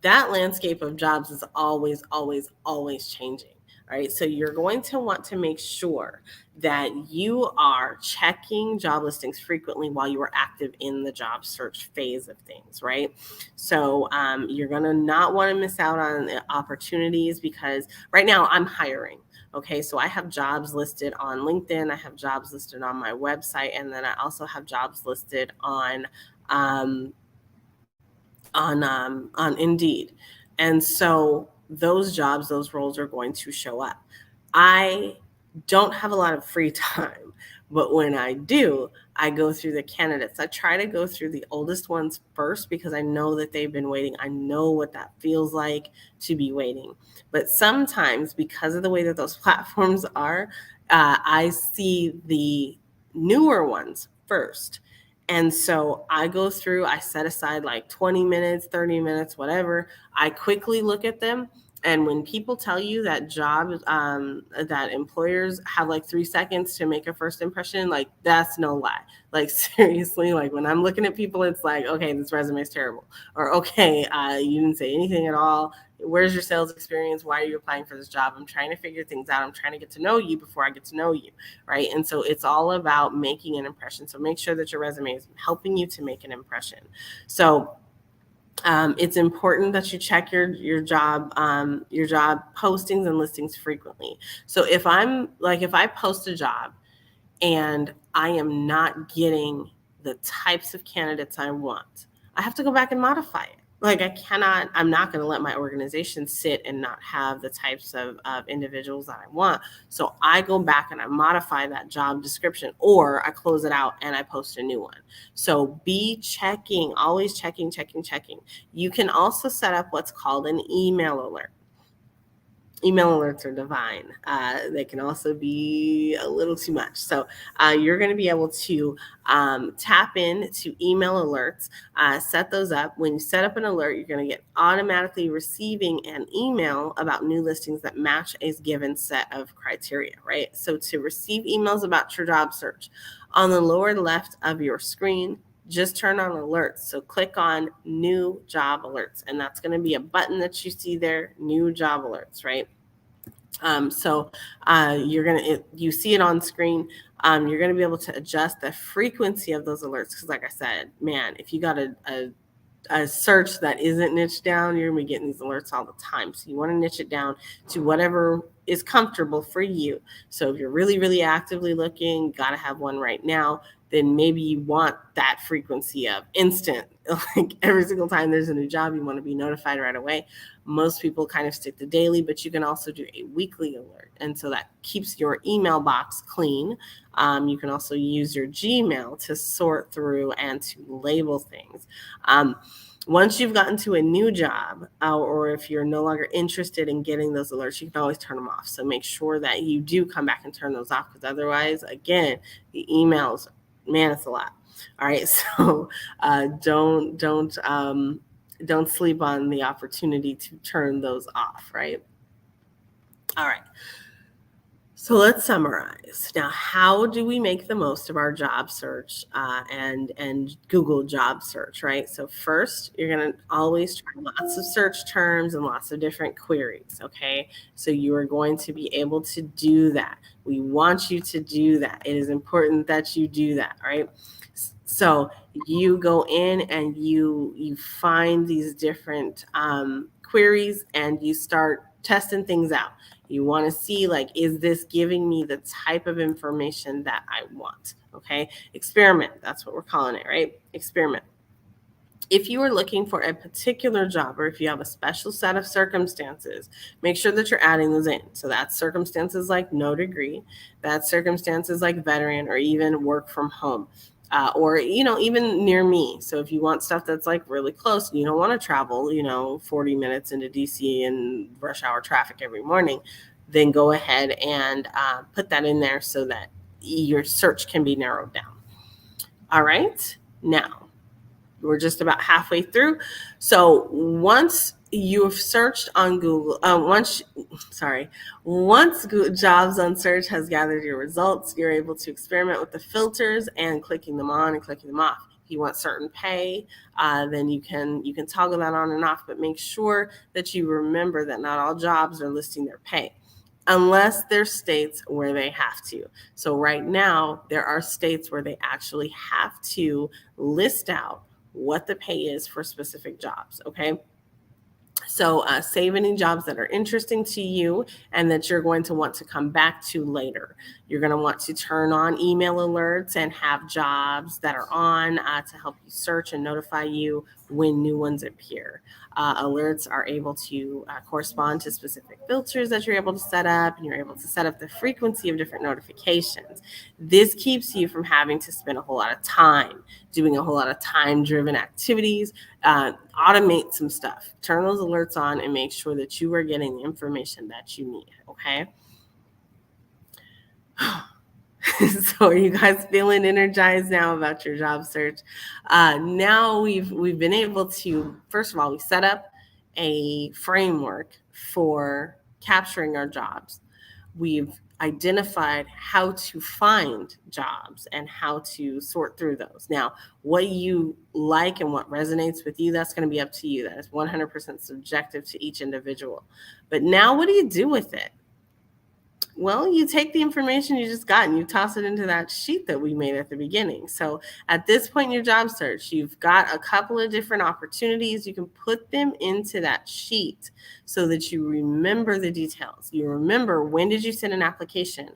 that landscape of jobs is always, always, always changing. All right, so you're going to want to make sure that you are checking job listings frequently while you are active in the job search phase of things, right? So you're going to not want to miss out on opportunities, because right now I'm hiring. Okay, so I have jobs listed on LinkedIn, I have jobs listed on my website, and then I also have jobs listed on Indeed. And so those jobs, those roles are going to show up. I don't have a lot of free time, but when I do, I go through the candidates. I try to go through the oldest ones first because I know that they've been waiting. I know what that feels like to be waiting. But sometimes, because of the way that those platforms are, I see the newer ones first. And so I go through, I set aside like 20 minutes, 30 minutes, whatever. I quickly look at them. And when people tell you that that employers have like 3 seconds to make a first impression, like that's no lie. Like seriously, like when I'm looking at people, it's like, okay, this resume is terrible. Or, okay, you didn't say anything at all. Where's your sales experience? Why are you applying for this job? I'm trying to figure things out. I'm trying to get to know you before I get to know you, right? And so it's all about making an impression. So make sure that your resume is helping you to make an impression. So it's important that you check your job postings and listings frequently. So if I post a job and I am not getting the types of candidates I want, I have to go back and modify it. Like I'm not going to let my organization sit and not have the types of individuals that I want. So I go back and I modify that job description, or I close it out and I post a new one. So be checking, always checking. You can also set up what's called an email alert. Email alerts are divine. They can also be a little too much. So you're going to be able to tap in to email alerts, set those up. When you set up an alert, you're going to get automatically receiving an email about new listings that match a given set of criteria, right? So to receive emails about your job search, on the lower left of your screen, just turn on alerts. So click on new job alerts, and that's going to be a button that you see there, new job alerts, right? You see it on screen. You're going to be able to adjust the frequency of those alerts. Cause like I said, man, if you got a search that isn't niched down, you're going to be getting these alerts all the time. So you want to niche it down to whatever is comfortable for you. So if you're really, really actively looking, got to have one right now, then maybe you want that frequency of instant, like every single time there's a new job, you want to be notified right away. Most people kind of stick to daily, but you can also do a weekly alert. And so that keeps your email box clean. You can also use your Gmail to sort through and to label things. Once you've gotten to a new job, or if you're no longer interested in getting those alerts, you can always turn them off. So make sure that you do come back and turn those off, because otherwise, again, the emails, man, it's a lot. All right, so don't don't sleep on the opportunity to turn those off, right? All right. So let's summarize. Now, how do we make the most of our job search and Google job search, right? So first, you're going to always try lots of search terms and lots of different queries, okay? So you are going to be able to do that. We want you to do that. It is important that you do that, right? So you go in and you find these different queries and you start testing things out. You want to see, like, is this giving me the type of information that I want? Okay. Experiment. That's what we're calling it, right? Experiment. If you are looking for a particular job or if you have a special set of circumstances, make sure that you're adding those in. So that's circumstances like no degree, that's circumstances like veteran or even work from home. Or even near me. So if you want stuff that's like really close and you don't want to travel 40 minutes into DC and rush hour traffic every morning, then go ahead and put that in there so that your search can be narrowed down. All right, now we're just about halfway through. So once you've searched on Google, once Jobs on Search has gathered your results, you're able to experiment with the filters and clicking them on and clicking them off. If you want certain pay, then you can toggle that on and off, but make sure that you remember that not all jobs are listing their pay, unless there's states where they have to. So right now, there are states where they actually have to list out what the pay is for specific jobs, okay? So save any jobs that are interesting to you and that you're going to want to come back to later. You're going to want to turn on email alerts and have jobs that are on to help you search and notify you when new ones appear. Alerts are able to correspond to specific filters that you're able to set up, and you're able to set up the frequency of different notifications. This keeps you from having to spend a whole lot of time doing a whole lot of time-driven activities. Automate some stuff. Turn those alerts on and make sure that you are getting the information that you need, okay? So are you guys feeling energized now about your job search? Now we've been able to, first of all, we set up a framework for capturing our jobs. We've identified how to find jobs and how to sort through those. Now, what you like and what resonates with you, that's going to be up to you. That is 100% subjective to each individual. But now what do you do with it? Well, you take the information you just got and you toss it into that sheet that we made at the beginning. So at this point in your job search, you've got a couple of different opportunities. You can put them into that sheet so that you remember the details. You remember, when did you send an application?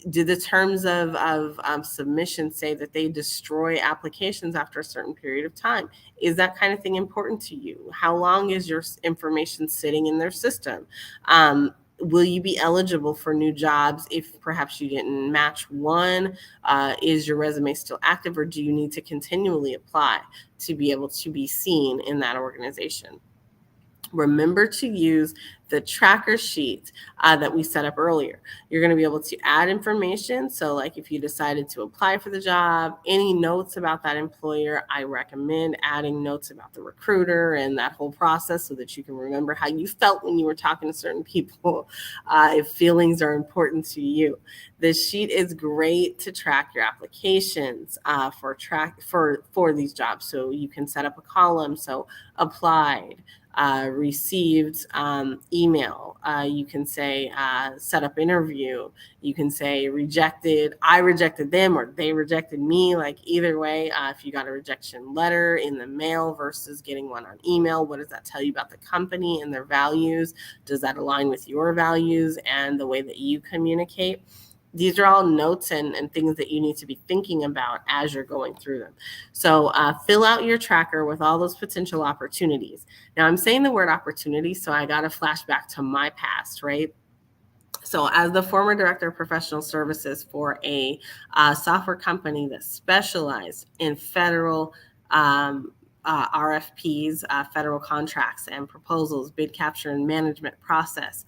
Do the terms of submission say that they destroy applications after a certain period of time? Is that kind of thing important to you? How long is your information sitting in their system? Will you be eligible for new jobs if perhaps you didn't match one? Is your resume still active, or do you need to continually apply to be able to be seen in that organization? Remember to use the tracker sheet that we set up earlier. You're going to be able to add information. So like if you decided to apply for the job, any notes about that employer, I recommend adding notes about the recruiter and that whole process so that you can remember how you felt when you were talking to certain people, if feelings are important to you. This sheet is great to track your applications for these jobs. So you can set up a column. So applied, received email. You can say set up interview. You can say rejected. I rejected them or they rejected me. Like either way, if you got a rejection letter in the mail versus getting one on email, what does that tell you about the company and their values? Does that align with your values and the way that you communicate? These are all notes and things that you need to be thinking about as you're going through them. So fill out your tracker with all those potential opportunities. Now, I'm saying the word opportunity, so I got a flashback to my past, right? So as the former director of professional services for a software company that specialized in federal RFPs, federal contracts and proposals, bid capture and management process,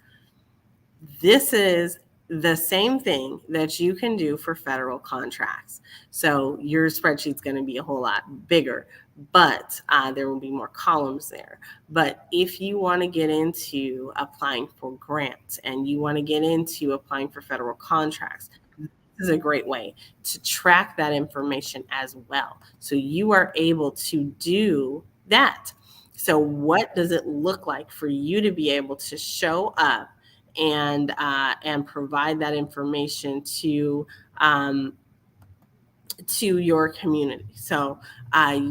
this is the same thing that you can do for federal contracts. So your spreadsheet's going to be a whole lot bigger, but there will be more columns there. But if you want to get into applying for grants and you want to get into applying for federal contracts, this is a great way to track that information as well. So you are able to do that. So what does it look like for you to be able to show up and provide that information to your community? So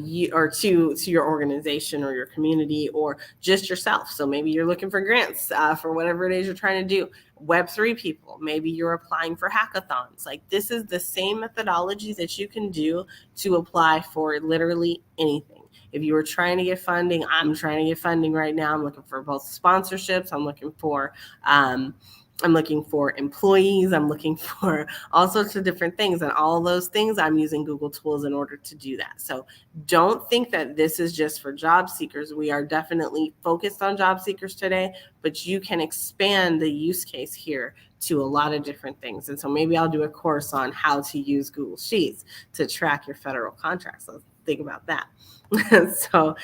you, or to your organization or your community or just yourself. So maybe you're looking for grants for whatever it is you're trying to do. Web3 people, maybe you're applying for hackathons. Like, this is the same methodology that you can do to apply for literally anything. If you were trying to get funding, I'm trying to get funding right now. I'm looking for both sponsorships. I'm looking for employees. I'm looking for all sorts of different things. And all those things, I'm using Google tools in order to do that. So don't think that this is just for job seekers. We are definitely focused on job seekers today, but you can expand the use case here to a lot of different things. And so maybe I'll do a course on how to use Google Sheets to track your federal contracts. So think about that. So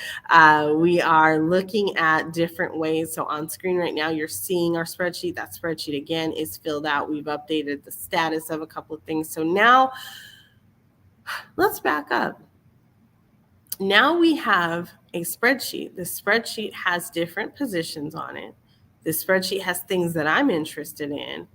we are looking at different ways. So on screen right now, you're seeing our spreadsheet. That spreadsheet, again, is filled out. We've updated the status of a couple of things. So now let's back up. Now we have a spreadsheet. The spreadsheet has different positions on it. The spreadsheet has things that I'm interested in.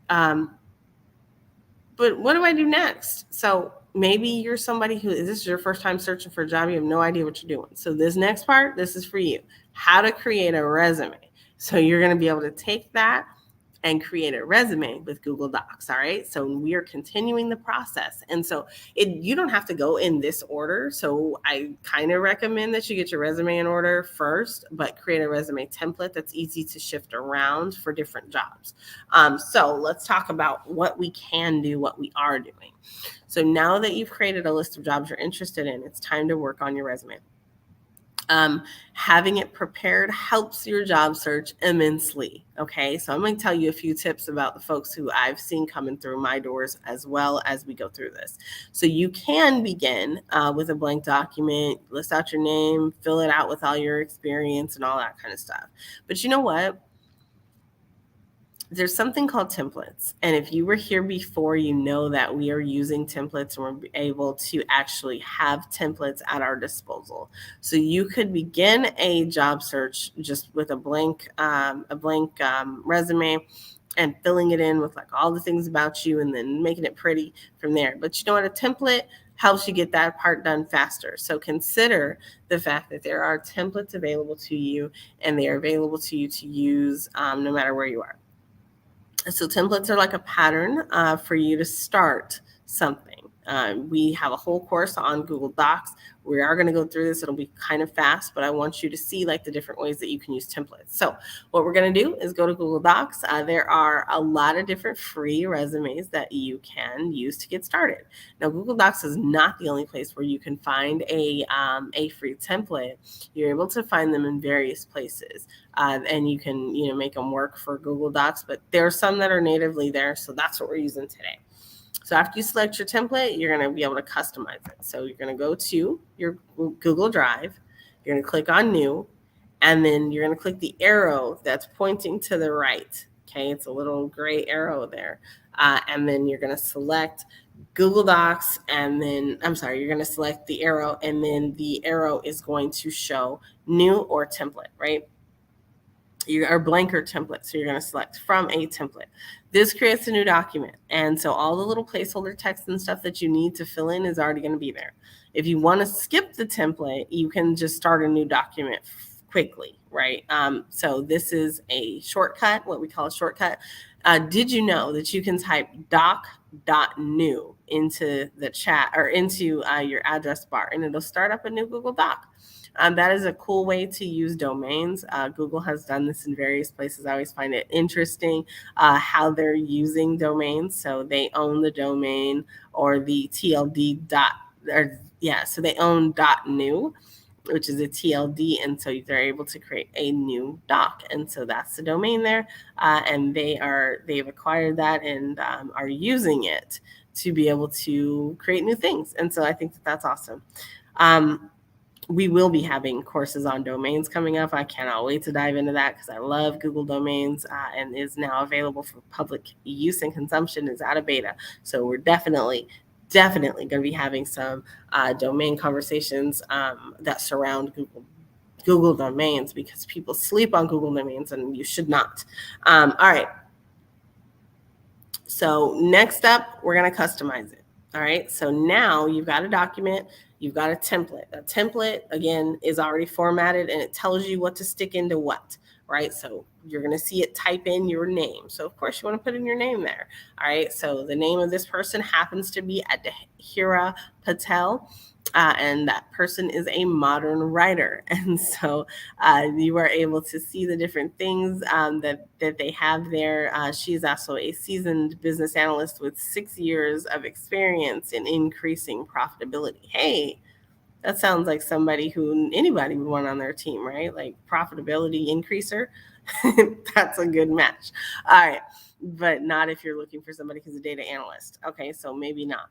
But what do I do next? So maybe you're somebody who, this is your first time searching for a job. You have no idea what you're doing. So this next part, this is for you. How to create a resume. So you're going to be able to take that and create a resume with Google Docs. All right. So we are continuing the process. And so you don't have to go in this order. So I kind of recommend that you get your resume in order first, but create a resume template that's easy to shift around for different jobs. So let's talk about what we can do, what we are doing. So now that you've created a list of jobs you're interested in, it's time to work on your resume. Having it prepared helps your job search immensely. Okay, so I'm going to tell you a few tips about the folks who I've seen coming through my doors as well as we go through this. So you can begin with a blank document, list out your name, fill it out with all your experience and all that kind of stuff. But you know what? There's something called templates. And if you were here before, you know that we are using templates and we're able to actually have templates at our disposal. So you could begin a job search just with a blank resume and filling it in with like all the things about you and then making it pretty from there. But you know what? A template helps you get that part done faster. So consider the fact that there are templates available to you and they are available to you to use no matter where you are. So templates are like a pattern for you to start something. We have a whole course on Google Docs. We are going to go through this. It'll be kind of fast, but I want you to see like the different ways that you can use templates. So what we're going to do is go to Google Docs. There are a lot of different free resumes that you can use to get started. Now, Google Docs is not the only place where you can find a free template. You're able to find them in various places. And you can, make them work for Google Docs, but there are some that are natively there. So that's what we're using today. So after you select your template, you're going to be able to customize it. So you're going to go to your Google Drive, you're going to click on New, and then you're going to click the arrow that's pointing to the right. Okay, it's a little gray arrow there. And then you're going to select Google Docs, and then, you're going to select the arrow, and then the arrow is going to show New or Template, right? Or blank or template. So you're going to select from a template. This creates a new document. And so all the little placeholder text and stuff that you need to fill in is already going to be there. If you want to skip the template, you can just start a new document quickly, right? So this is a shortcut, what we call a shortcut. Did you know that you can type doc.new into the chat or into your address bar, and it'll start up a new Google Doc? That is a cool way to use domains. Google has done this in various places. I always find it interesting how they're using domains. So they own the domain or the TLD so they own .new, which is a TLD, and so they're able to create a new doc, and so that's the domain there, and they've acquired that and are using it to be able to create new things, and so I think that's awesome. We will be having courses on domains coming up. I cannot wait to dive into that because I love Google Domains, and is now available for public use and consumption. Is out of beta. So we're definitely going to be having some domain conversations that surround Google Domains, because people sleep on Google Domains and you should not. All right. So next up, we're going to customize it. All right. So now you've got a document, you've got a template. A template, again, is already formatted and it tells you what to stick into what, right? So you're going to see it type in your name. So of course you want to put in your name there. All right. So the name of this person happens to be Adhira Patel. And that person is a modern writer. And so you are able to see the different things that they have there. She's also a seasoned business analyst with 6 years of experience in increasing profitability. Hey, that sounds like somebody who anybody would want on their team, right? Like profitability increaser. That's a good match. All right. But not if you're looking for somebody who's a data analyst. Okay, so maybe not.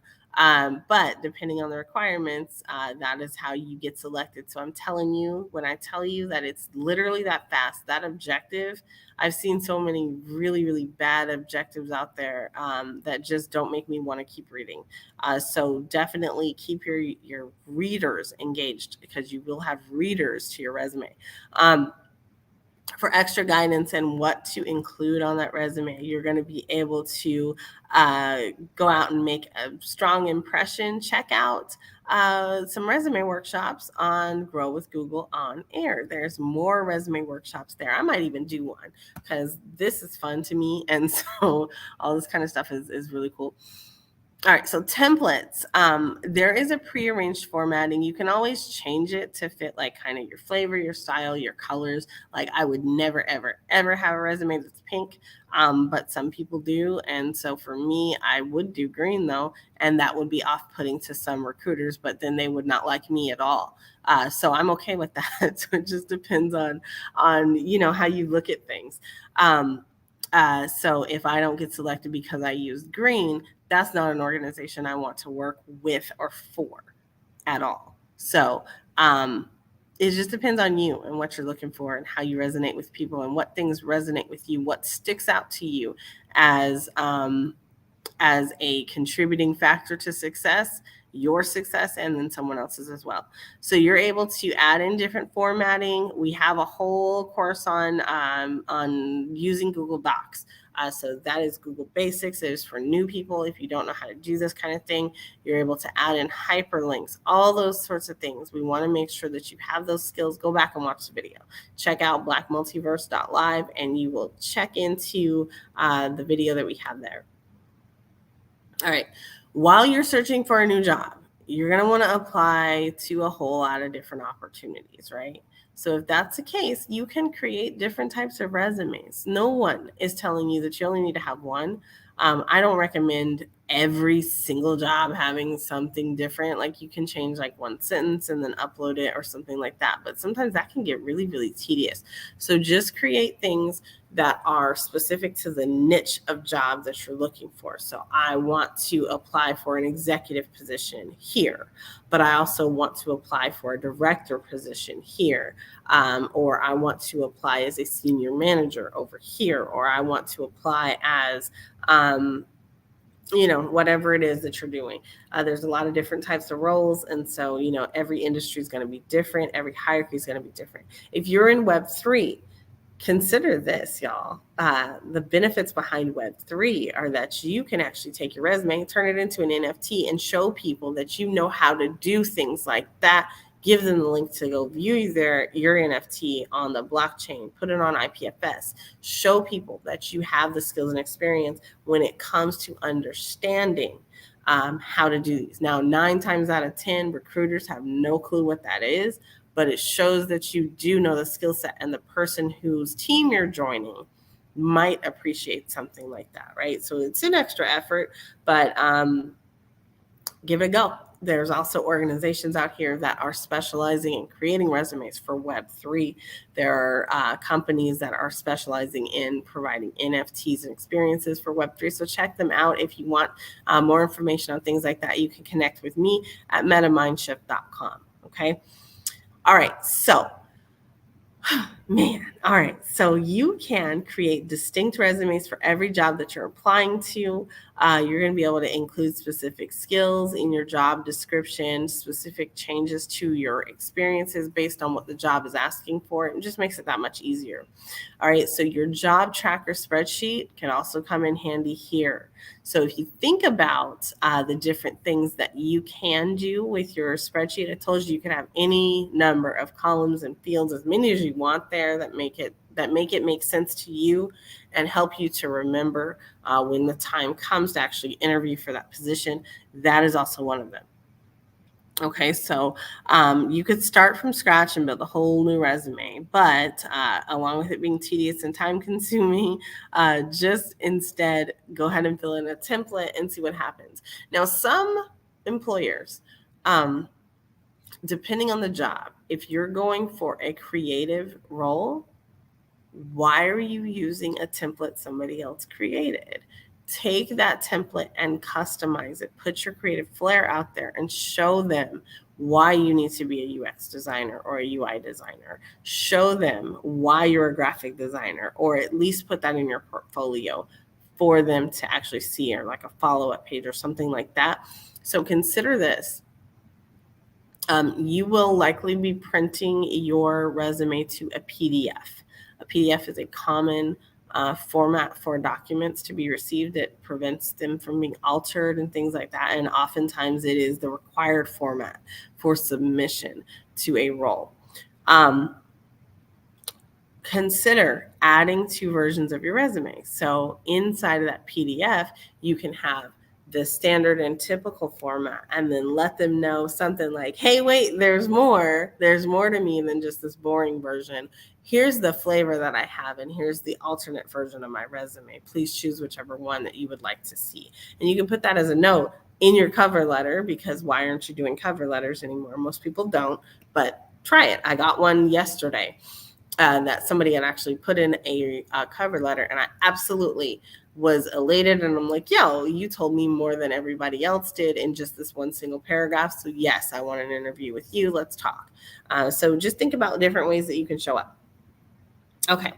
But depending on the requirements, that is how you get selected. So I'm telling you, when I tell you that it's literally that fast, that objective, I've seen so many really, really bad objectives out there that just don't make me want to keep reading. So definitely keep your readers engaged, because you will have readers to your resume. For extra guidance and what to include on that resume, you're going to be able to go out and make a strong impression. Check out some resume workshops on Grow with Google on Air. There's more resume workshops there. I might even do one because this is fun to me. And so all this kind of stuff is really cool. All right, so templates. There is a prearranged formatting. You can always change it to fit like kind of your flavor, your style, your colors. Like I would never, ever, ever have a resume that's pink, but some people do. And so for me, I would do green though, and that would be off-putting to some recruiters, but then they would not like me at all. So I'm okay with that. So it just depends on how you look at things. So if I don't get selected because I used green, that's not an organization I want to work with or for at all. So it just depends on you and what you're looking for and how you resonate with people and what things resonate with you, what sticks out to you as a contributing factor to success, your success, and then someone else's as well. So you're able to add in different formatting. We have a whole course on using Google Docs. So that is Google Basics. It is for new people. If you don't know how to do this kind of thing, you're able to add in hyperlinks, all those sorts of things. We want to make sure that you have those skills. Go back and watch the video. Check out blackmultiverse.live and you will check into the video that we have there. All right. While you're searching for a new job, you're going to want to apply to a whole lot of different opportunities, right? So if that's the case, you can create different types of resumes. No one is telling you that you only need to have one. I don't recommend every single job having something different. Like you can change like one sentence and then upload it or something like that. But sometimes that can get really, really tedious. So just create things that are specific to the niche of job that you're looking for. So I want to apply for an executive position here, but I also want to apply for a director position here, or I want to apply as a senior manager over here, or I want to apply as whatever it is that you're doing. There's a lot of different types of roles. And so, every industry is going to be different. Every hierarchy is going to be different. If you're in Web3, consider this, y'all. The benefits behind Web3 are that you can actually take your resume, turn it into an NFT, and show people that you know how to do things like that. Give them the link to go view your NFT on the blockchain, put it on IPFS, show people that you have the skills and experience when it comes to understanding how to do these. Now, 9 times out of 10, recruiters have no clue what that is, but it shows that you do know the skill set, and the person whose team you're joining might appreciate something like that, right? So it's an extra effort, but give it a go. There's also organizations out here that are specializing in creating resumes for Web3. There are companies that are specializing in providing NFTs and experiences for Web3. So check them out. If you want more information on things like that, you can connect with me at metamindshift.com. Okay. All right, so man, all right. So you can create distinct resumes for every job that you're applying to. You're going to be able to include specific skills in your job description, specific changes to your experiences based on what the job is asking for. It just makes it that much easier. All right, so your job tracker spreadsheet can also come in handy here. So if you think about the different things that you can do with your spreadsheet, I told you can have any number of columns and fields, as many as you want there, that make it make sense to you and help you to remember when the time comes to actually interview for that position. That is also one of them. Okay, so you could start from scratch and build a whole new resume, but along with it being tedious and time consuming, just instead go ahead and fill in a template and see what happens. Now, some employers, depending on the job, if you're going for a creative role, why are you using a template somebody else created? Take that template and customize it. Put your creative flair out there and show them why you need to be a UX designer or a UI designer. Show them why you're a graphic designer, or at least put that in your portfolio for them to actually see, or like a follow-up page or something like that. So consider this. You will likely be printing your resume to a PDF. A PDF is a common format for documents to be received. It prevents them from being altered and things like that. And oftentimes it is the required format for submission to a role. Consider adding 2 versions of your resume. So inside of that PDF, you can have the standard and typical format, and then let them know something like, hey, wait, there's more to me than just this boring version. Here's the flavor that I have, and here's the alternate version of my resume. Please choose whichever one that you would like to see. And you can put that as a note in your cover letter, because why aren't you doing cover letters anymore? Most people don't, but try it. I got one yesterday that somebody had actually put in a cover letter, and I absolutely was elated. And I'm like, yo, you told me more than everybody else did in just this one single paragraph. So yes, I want an interview with you. Let's talk. So just think about different ways that you can show up. Okay.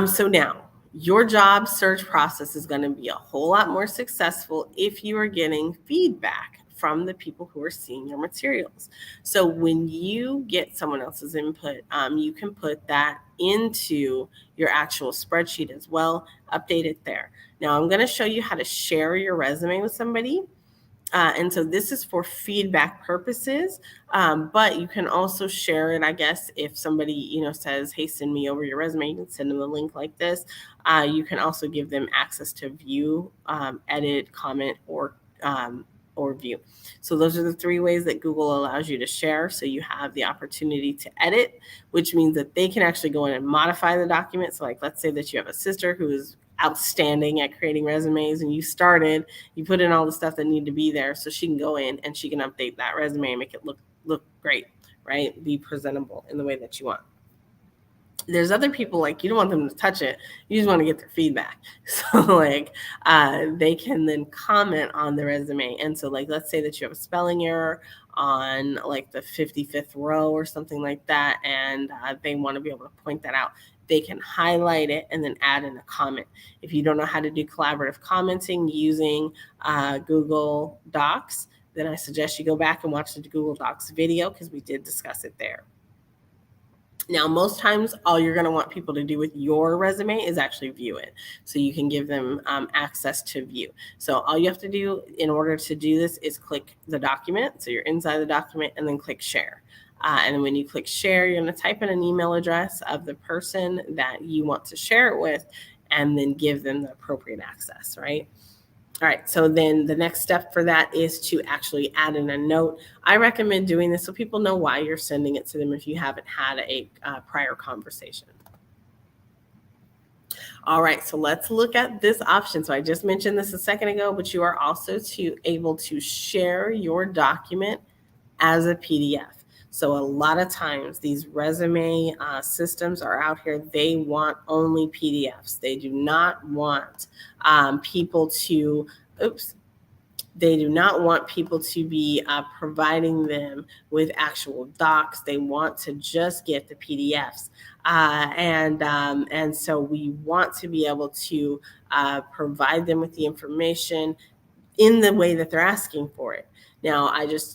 So now your job search process is going to be a whole lot more successful if you are getting feedback from the people who are seeing your materials. So when you get someone else's input, you can put that into your actual spreadsheet as well, update it there. Now I'm going to show you how to share your resume with somebody. And so this is for feedback purposes, but you can also share it, I guess, if somebody, says, hey, send me over your resume, you can send them a link like this. You can also give them access to view, edit, comment, or view. So those are the 3 ways that Google allows you to share. So you have the opportunity to edit, which means that they can actually go in and modify the document. So like, let's say that you have a sister who is outstanding at creating resumes, and you put in all the stuff that need to be there, so she can go in and she can update that resume and make it look great, right? Be presentable in the way that you want. There's other people, like, you don't want them to touch it. You just want to get their feedback. So like they can then comment on the resume. And so like, let's say that you have a spelling error on like the 55th row or something like that, and they want to be able to point that out. They can highlight it and then add in a comment. If you don't know how to do collaborative commenting using Google Docs, then I suggest you go back and watch the Google Docs video, because we did discuss it there. Now, most times, all you're going to want people to do with your resume is actually view it. So you can give them access to view. So all you have to do in order to do this is click the document. So you're inside the document, and then click share. And when you click share, you're going to type in an email address of the person that you want to share it with, and then give them the appropriate access, right? All right, so then the next step for that is to actually add in a note. I recommend doing this so people know why you're sending it to them if you haven't had a prior conversation. All right, so let's look at this option. So I just mentioned this a second ago, but you are also able to share your document as a PDF. So a lot of times these resume systems are out here. They want only PDFs. They do not want people to, They do not want people to be providing them with actual docs. They want to just get the PDFs. And so we want to be able to provide them with the information in the way that they're asking for it. Now,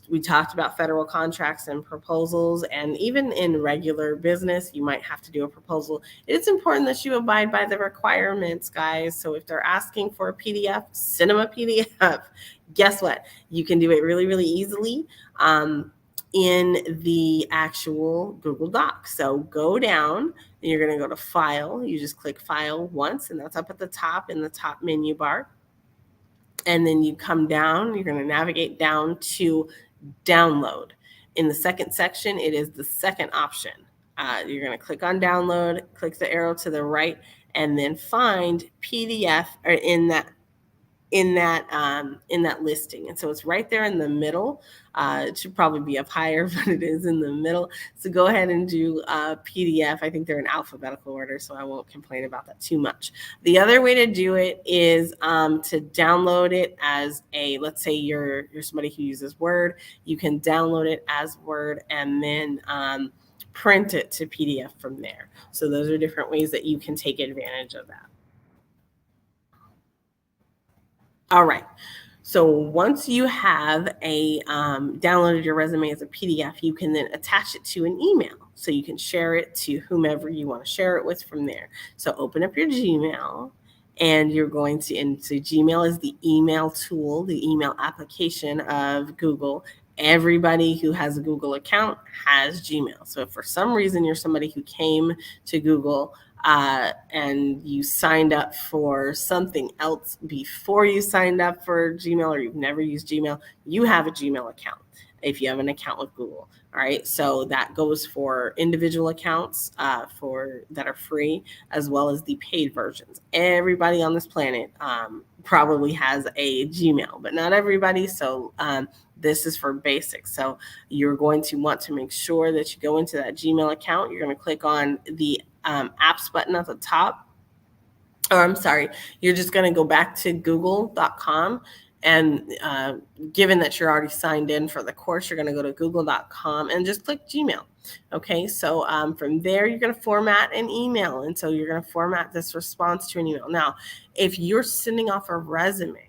we talked about federal contracts and proposals, and even in regular business, you might have to do a proposal. It's important that you abide by the requirements, guys. So if they're asking for a PDF, send them a PDF. Guess what? You can do it really, really easily in the actual Google Docs. So go down and you're going to go to File. You just click File once, and that's up at the top in the top menu bar. And then you come down, you're going to navigate down to download. In the second section, it is the second option. You're going to click on download, click the arrow to the right, and then find PDF or in that listing. And so it's right there in the middle. It should probably be up higher, but it is in the middle. So go ahead and do PDF. I think they're in alphabetical order, so I won't complain about that too much. The other way to do it is to download it as let's say you're somebody who uses Word. You can download it as Word and then print it to PDF from there. So those are different ways that you can take advantage of that. All right. So once you have downloaded your resume as a PDF, you can then attach it to an email. So you can share it to whomever you want to share it with from there. So open up your Gmail, and you're going to, and so Gmail is the email tool, the email application of Google. Everybody who has a Google account has Gmail. So if for some reason you're somebody who came to Google and you signed up for something else before you signed up for Gmail, or you've never used Gmail, you have a Gmail account if you have an account with Google. All right, so that goes for individual accounts that are free, as well as the paid versions. Everybody on this planet probably has a Gmail, but not everybody. So this is for basics. So you're going to want to make sure that you go into that Gmail account. You're going to click on the apps button at the top. Or I'm sorry, you're just going to go back to google.com. And given that you're already signed in for the course, you're going to go to google.com and just click Gmail. Okay, so from there, you're going to format an email. And so you're going to format this response to an email. Now, if you're sending off a resume,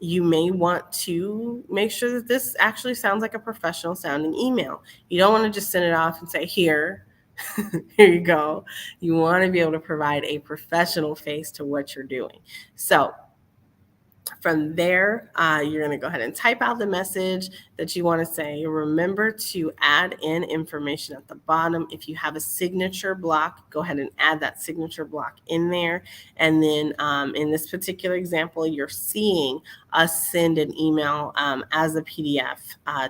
you may want to make sure that this actually sounds like a professional sounding email. You don't want to just send it off and say, here you go. You want to be able to provide a professional face to what you're doing. So from there, you're going to go ahead and type out the message that you want to say. Remember to add in information at the bottom. If you have a signature block, go ahead and add that signature block in there. And then in this particular example, you're seeing us send an email as a PDF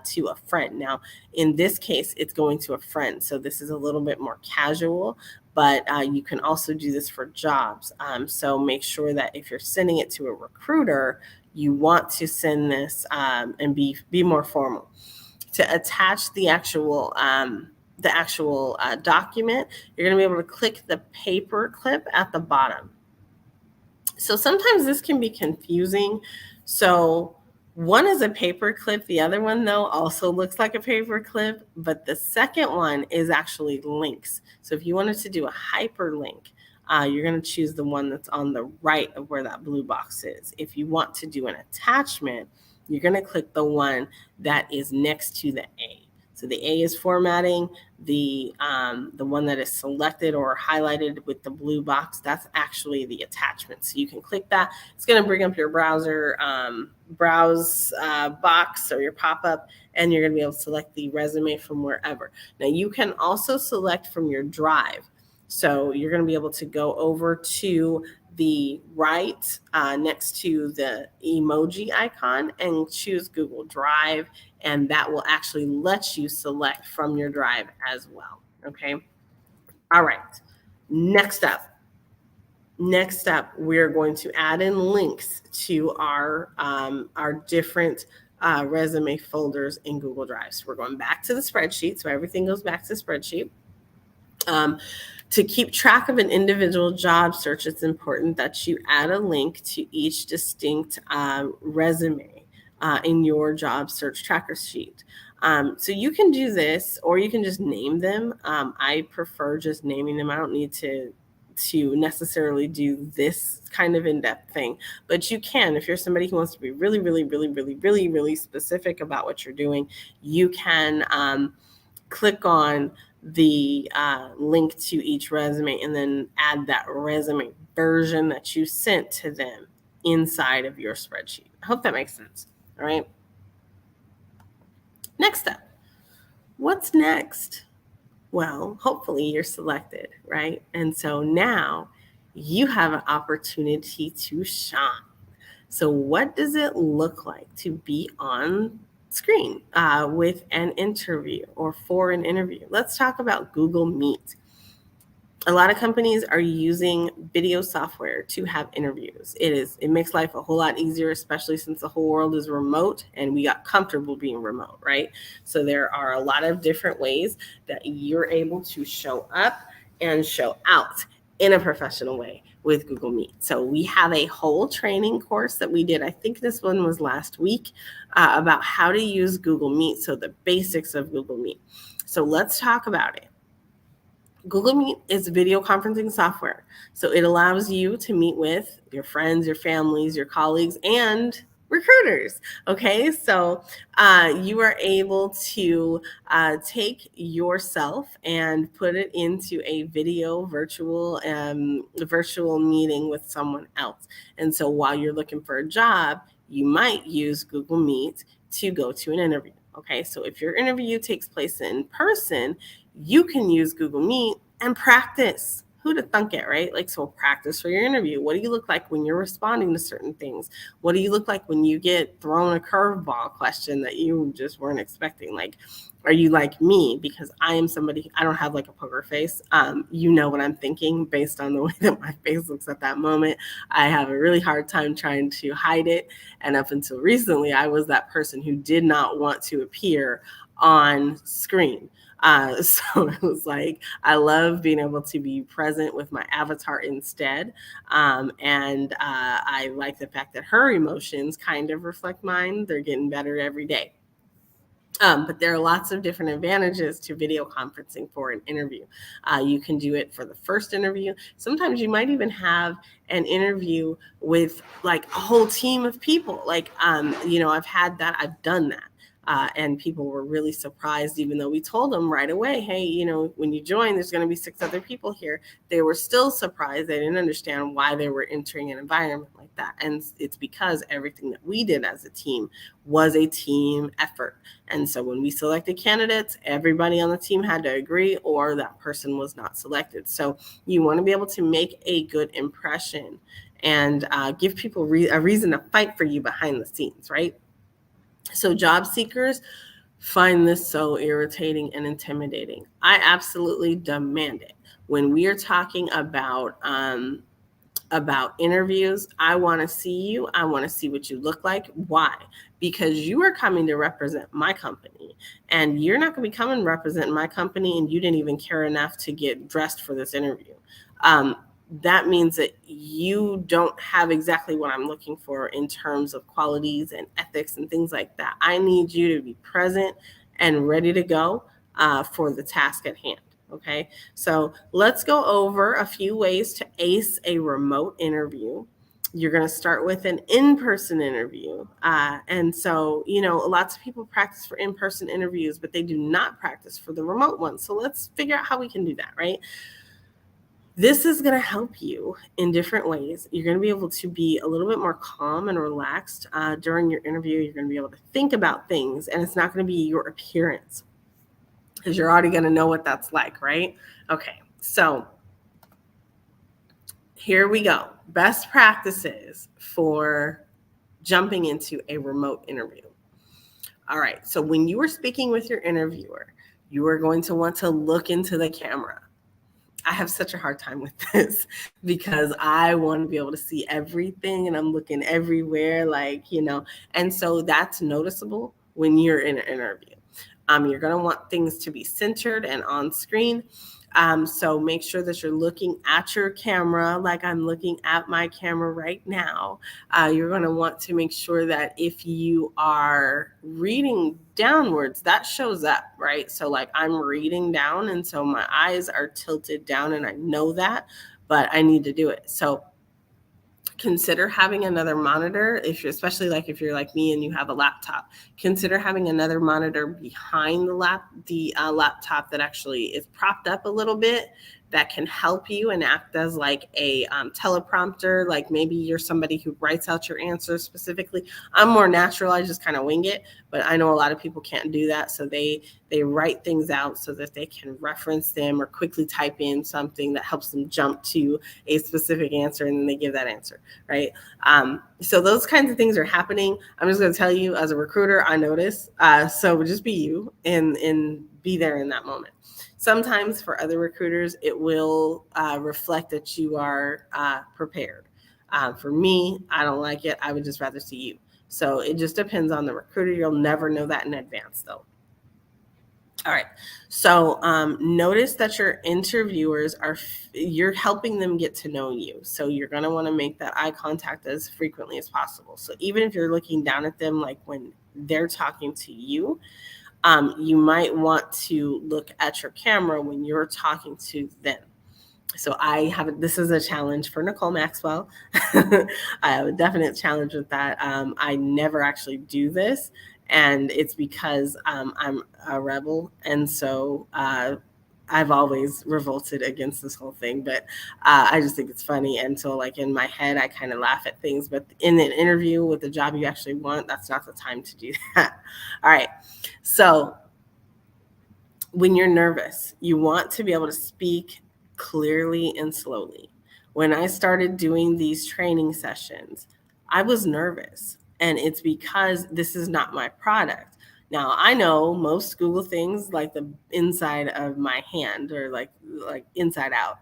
to a friend. Now, in this case, it's going to a friend. So this is a little bit more casual, but you can also do this for jobs. So make sure that if you're sending it to a recruiter, you want to send this and be more formal. To attach the actual document, you're going to be able to click the paper clip at the bottom. So sometimes this can be confusing. So one is a paper clip. The other one, though, also looks like a paper clip, but the second one is actually links. So if you wanted to do a hyperlink, you're going to choose the one that's on the right of where that blue box is. If you want to do an attachment, you're going to click the one that is next to the A. So the A is formatting. The one that is selected or highlighted with the blue box, that's actually the attachment. So you can click that. It's going to bring up your browser browse box or your pop-up, and you're going to be able to select the resume from wherever. Now you can also select from your drive. So you're going to be able to go over to the right next to the emoji icon and choose Google Drive, and that will actually let you select from your drive as well. Okay. All right. Next up, we're going to add in links to our different resume folders in Google Drive. So we're going back to the spreadsheet. So everything goes back to the spreadsheet. To keep track of an individual job search, it's important that you add a link to each distinct resume in your job search tracker sheet. So you can do this, or you can just name them. I prefer just naming them. I don't need to necessarily do this kind of in-depth thing, but you can. If you're somebody who wants to be really, really, really, really, really, really specific about what you're doing, you can click on the link to each resume and then add that resume version that you sent to them inside of your spreadsheet. I hope that makes sense. All right. Next up, what's next? Well, hopefully you're selected, right? And so now you have an opportunity to shine. So, what does it look like to be on screen with an interview or for an interview? Let's talk about Google Meet. A lot of companies are using video software to have interviews. It makes life a whole lot easier, especially since the whole world is remote and we got comfortable being remote, right? So there are a lot of different ways that you're able to show up and show out in a professional way with Google Meet. So we have a whole training course that we did. I think this one was last week about how to use Google Meet. So the basics of Google Meet. So let's talk about it. Google Meet is video conferencing software. So it allows you to meet with your friends, your families, your colleagues, and recruiters. Okay, so you are able to take yourself and put it into a video virtual meeting with someone else. And so while you're looking for a job, you might use Google Meet to go to an interview. Okay, so if your interview takes place in person, you can use Google Meet and practice. Who'd have thunk it, right? Like, so practice for your interview. What do you look like when you're responding to certain things? What do you look like when you get thrown a curveball question that you just weren't expecting? Like, are you like me? Because I am somebody, I don't have like a poker face. You know what I'm thinking based on the way that my face looks at that moment. I have a really hard time trying to hide it. And up until recently, I was that person who did not want to appear on screen. So it was like, I love being able to be present with my avatar instead. And I like the fact that her emotions kind of reflect mine. They're getting better every day. But there are lots of different advantages to video conferencing for an interview. You can do it for the first interview. Sometimes you might even have an interview with like a whole team of people. Like, I've had that, I've done that. And people were really surprised, even though we told them right away, hey, when you join, there's going to be 6 other people here. They were still surprised. They didn't understand why they were entering an environment like that. And it's because everything that we did as a team was a team effort. And so when we selected candidates, everybody on the team had to agree or that person was not selected. So you want to be able to make a good impression and give people a reason to fight for you behind the scenes, right? So job seekers find this so irritating and intimidating. I absolutely demand it. When we are talking about interviews, I want to see you. I want to see what you look like. Why? Because you are coming to represent my company, and you're not going to be coming representing my company, and you didn't even care enough to get dressed for this interview. That means that you don't have exactly what I'm looking for in terms of qualities and ethics and things like that. I need you to be present and ready to go for the task at hand. Okay, so let's go over a few ways to ace a remote interview. You're going to start with an in-person interview. And so, lots of people practice for in-person interviews, but they do not practice for the remote ones. So let's figure out how we can do that, right? This is going to help you in different ways. You're going to be able to be a little bit more calm and relaxed during your interview. You're going to be able to think about things, and it's not going to be your appearance because you're already going to know what that's like, right? Okay, so here we go. Best practices for jumping into a remote interview. All right, so when you are speaking with your interviewer, you are going to want to look into the camera. I have such a hard time with this because I want to be able to see everything and I'm looking everywhere, and so that's noticeable when you're in an interview. You're going to want things to be centered and on screen. So make sure that you're looking at your camera like I'm looking at my camera right now. You're going to want to make sure that if you are reading downwards, that shows up, right? So like I'm reading down, and so my eyes are tilted down, and I know that, but I need to do it. So consider having another monitor. If you're, especially like if you're like me and you have a laptop, consider having another monitor behind the laptop that actually is propped up a little bit, that can help you and act as like a teleprompter. Like maybe you're somebody who writes out your answers specifically. I'm more natural, I just kind of wing it, but I know a lot of people can't do that, so they write things out so that they can reference them or quickly type in something that helps them jump to a specific answer, and then they give that answer, right? So those kinds of things are happening. I'm just going to tell you, as a recruiter, I notice. So just be you and be there in that moment. Sometimes for other recruiters, it will reflect that you are prepared. For me, I don't like it. I would just rather see you. So it just depends on the recruiter. You'll never know that in advance, though. All right. So notice that your interviewers you're helping them get to know you. So you're going to want to make that eye contact as frequently as possible. So even if you're looking down at them, like when they're talking to you, you might want to look at your camera when you're talking to them. So this is a challenge for Nicole Maxwell. I have a definite challenge with that. I never actually do this, and it's because I'm a rebel. And so I've always revolted against this whole thing, but I just think it's funny. And so like in my head, I kind of laugh at things, but in an interview with the job you actually want, that's not the time to do that. All right. So when you're nervous, you want to be able to speak clearly and slowly. When I started doing these training sessions, I was nervous, and it's because this is not my product. Now, I know most Google things like the inside of my hand, or like inside out.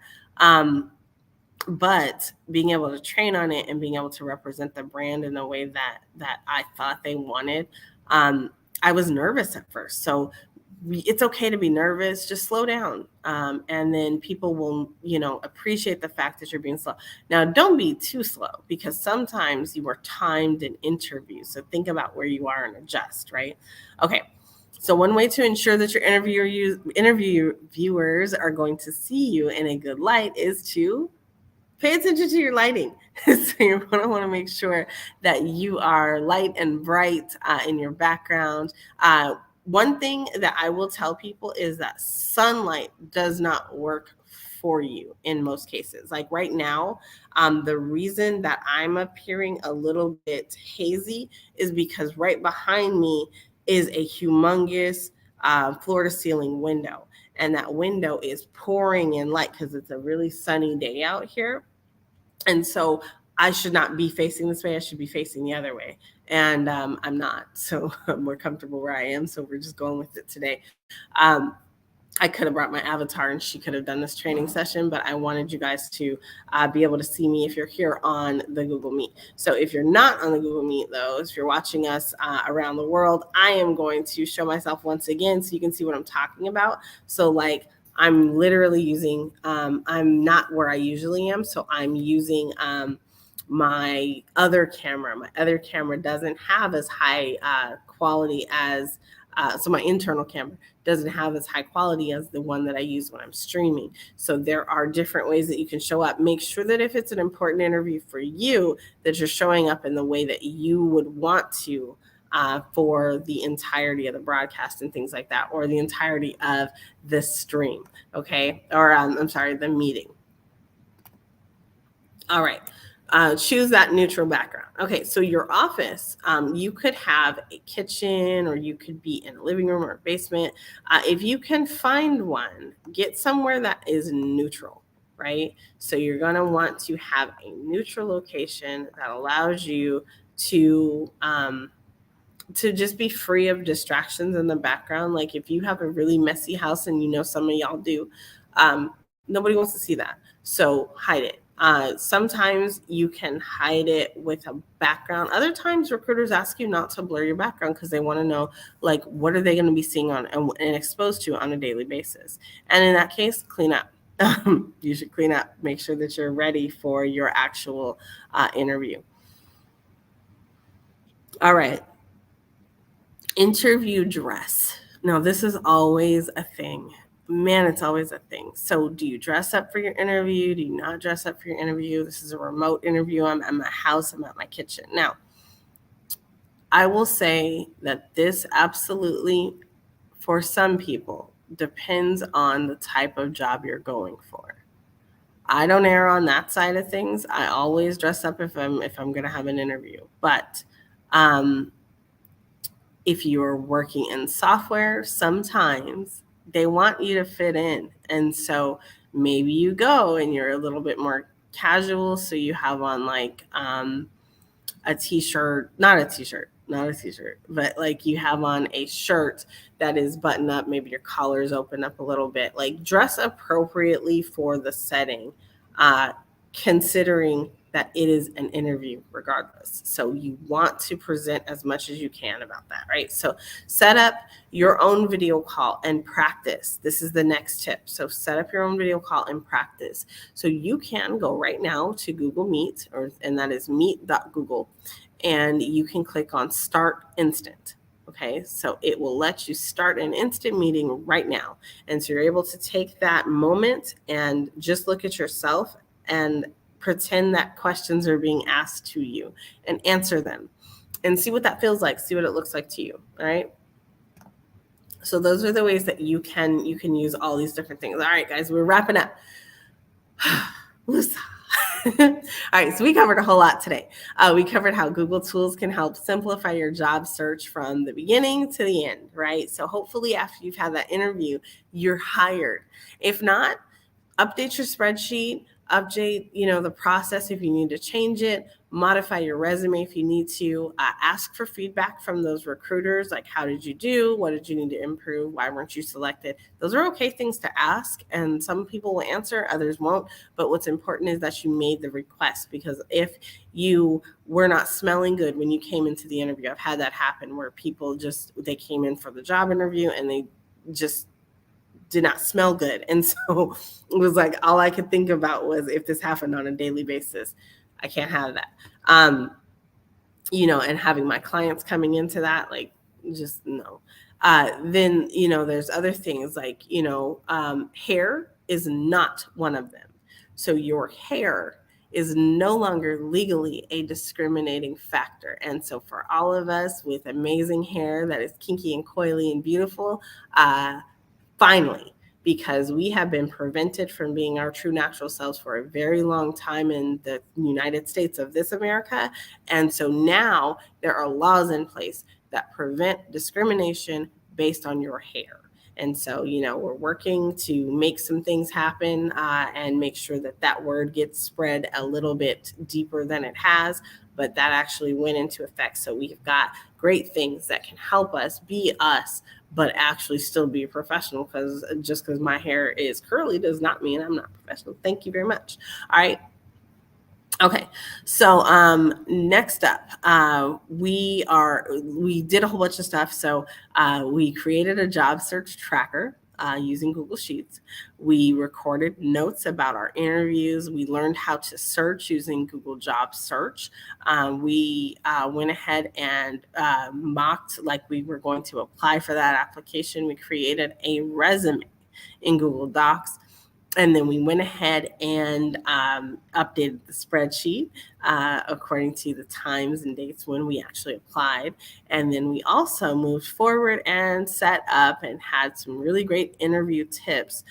But being able to train on it and being able to represent the brand in a way that I thought they wanted, I was nervous at first. So it's okay to be nervous. Just slow down, and then people will, appreciate the fact that you're being slow. Now, don't be too slow, because sometimes you are timed in interviews. So think about where you are and adjust. Right? Okay. So one way to ensure that your interviewers are going to see you in a good light is to pay attention to your lighting. So you're going to want to make sure that you are light and bright in your background. One thing that I will tell people is that sunlight does not work for you in most cases. Like right now, the reason that I'm appearing a little bit hazy is because right behind me is a humongous floor to ceiling window. And that window is pouring in light because it's a really sunny day out here. And so I should not be facing this way. I should be facing the other way. And I'm not. So I'm more comfortable where I am. So we're just going with it today. I could have brought my avatar and she could have done this training session, but I wanted you guys to be able to see me if you're here on the Google Meet. So if you're not on the Google Meet, though, if you're watching us around the world, I am going to show myself once again so you can see what I'm talking about. So like I'm literally using, I'm not where I usually am. So I'm using my other camera. My other camera doesn't have as high quality as, so my internal camera doesn't have as high quality as the one that I use when I'm streaming. So there are different ways that you can show up. Make sure that if it's an important interview for you, that you're showing up in the way that you would want to for the entirety of the broadcast and things like that, or the entirety of the stream, okay? Or I'm sorry, the meeting. All right. Choose that neutral background. Okay, so your office, you could have a kitchen, or you could be in a living room or a basement. If you can find one, get somewhere that is neutral, right? So you're going to want to have a neutral location that allows you to just be free of distractions in the background. Like if you have a really messy house, and some of y'all do, nobody wants to see that. So hide it. Sometimes you can hide it with a background. Other times recruiters ask you not to blur your background because they want to know, like, what are they going to be seeing on and exposed to on a daily basis. And in that case, clean up. You should clean up, make sure that you're ready for your actual interview. All right. Interview dress. Now, this is always a thing. Man, it's always a thing. So, do you dress up for your interview? Do you not dress up for your interview? This is a remote interview. I'm at my house, I'm at my kitchen. Now, I will say that this absolutely, for some people, depends on the type of job you're going for. I don't err on that side of things. I always dress up if I'm going to have an interview. But if you're working in software, sometimes they want you to fit in. And so maybe you go and you're a little bit more casual. So you have on like a t-shirt, not a t-shirt, but like you have on a shirt that is buttoned up. Maybe your collars open up a little bit. Like dress appropriately for the setting, considering that it is an interview regardless. So you want to present as much as you can about that, right? So set up your own video call and practice. This is the next tip. So set up your own video call and practice. So you can go right now to Google Meet, and that is meet.google, and you can click on Start Instant. Okay, so it will let you start an instant meeting right now. And so you're able to take that moment and just look at yourself and pretend that questions are being asked to you and answer them and see what that feels like, see what it looks like to you. All right. So those are the ways that you can use all these different things. All right, guys, we're wrapping up. All right, so we covered a whole lot today. We covered how Google tools can help simplify your job search from the beginning to the end, right? So hopefully after you've had that interview, you're hired. If not, update your spreadsheet, update, the process if you need to change it, modify your resume if you need to, ask for feedback from those recruiters, like how did you do? What did you need to improve? Why weren't you selected? Those are okay things to ask, and some people will answer, others won't. But what's important is that you made the request, because if you were not smelling good when you came into the interview, I've had that happen where people they came in for the job interview and they just did not smell good. And so it was like, all I could think about was, if this happened on a daily basis, I can't have that. And having my clients coming into that, like, just no. Then, there's other things like, hair is not one of them. So your hair is no longer legally a discriminating factor. And so for all of us with amazing hair that is kinky and coily and beautiful, finally, because we have been prevented from being our true natural selves for a very long time in the United States of this America. And so now there are laws in place that prevent discrimination based on your hair. And so, we're working to make some things happen and make sure that word gets spread a little bit deeper than it has. But that actually went into effect. So we've got great things that can help us be us, but actually still be a professional, because just because my hair is curly does not mean I'm not professional. Thank you very much. All right. Okay, so next up, we did a whole bunch of stuff. So we created a job search tracker using Google Sheets. We recorded notes about our interviews. We learned how to search using Google Job Search. We went ahead and mocked like we were going to apply for that application. We created a resume in Google Docs. And then we went ahead and updated the spreadsheet according to the times and dates when we actually applied. And then we also moved forward and set up and had some really great interview tips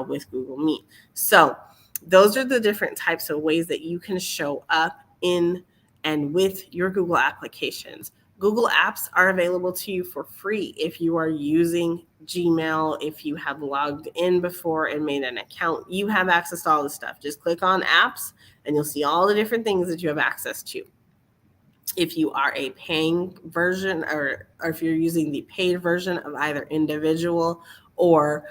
with Google Meet. So those are the different types of ways that you can show up in and with your Google applications. Google Apps are available to you for free if you are using Gmail. If you have logged in before and made an account, you have access to all this stuff. Just click on apps and you'll see all the different things that you have access to. If you are a paying version or if you're using the paid version of either individual or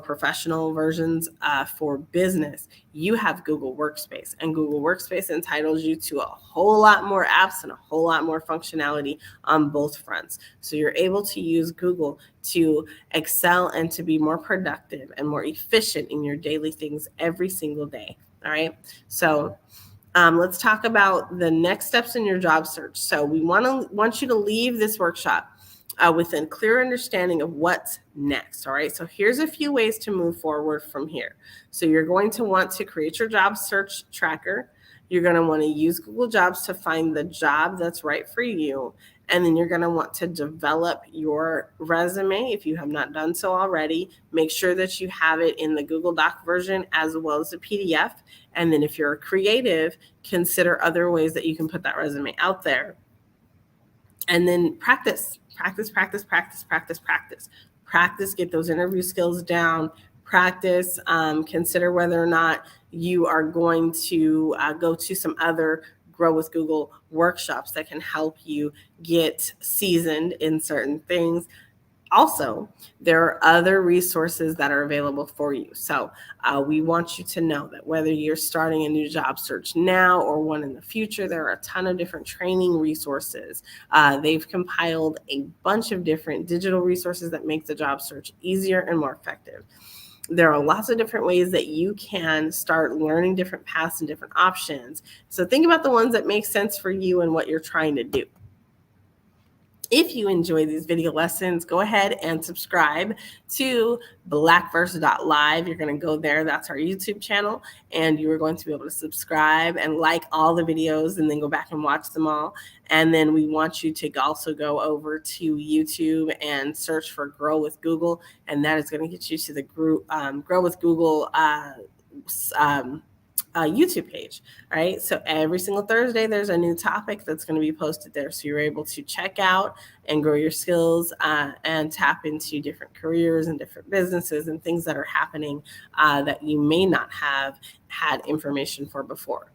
professional versions for business, you have Google Workspace, and Google Workspace entitles you to a whole lot more apps and a whole lot more functionality on both fronts. So you're able to use Google to excel and to be more productive and more efficient in your daily things every single day. All right. So let's talk about the next steps in your job search. So we want you to leave this workshop with a clear understanding of what's next. All right. So here's a few ways to move forward from here. So you're going to want to create your job search tracker. You're going to want to use Google Jobs to find the job that's right for you. And then you're going to want to develop your resume if you have not done so already. Make sure that you have it in the Google Doc version as well as the PDF. And then if you're a creative, consider other ways that you can put that resume out there. And then practice, get those interview skills down, practice, consider whether or not you are going to go to some other Grow with Google workshops that can help you get seasoned in certain things. Also, there are other resources that are available for you. So we want you to know that whether you're starting a new job search now or one in the future, there are a ton of different training resources. They've compiled a bunch of different digital resources that make the job search easier and more effective. There are lots of different ways that you can start learning different paths and different options. So think about the ones that make sense for you and what you're trying to do. If you enjoy these video lessons, go ahead and subscribe to blackverse.live. You're going to go there. That's our YouTube channel. And you are going to be able to subscribe and like all the videos and then go back and watch them all. And then we want you to also go over to YouTube and search for Grow with Google. And that is going to get you to the group Grow with Google YouTube page, right? So every single Thursday, there's a new topic that's going to be posted there. So you're able to check out and grow your skills and tap into different careers and different businesses and things that are happening that you may not have had information for before.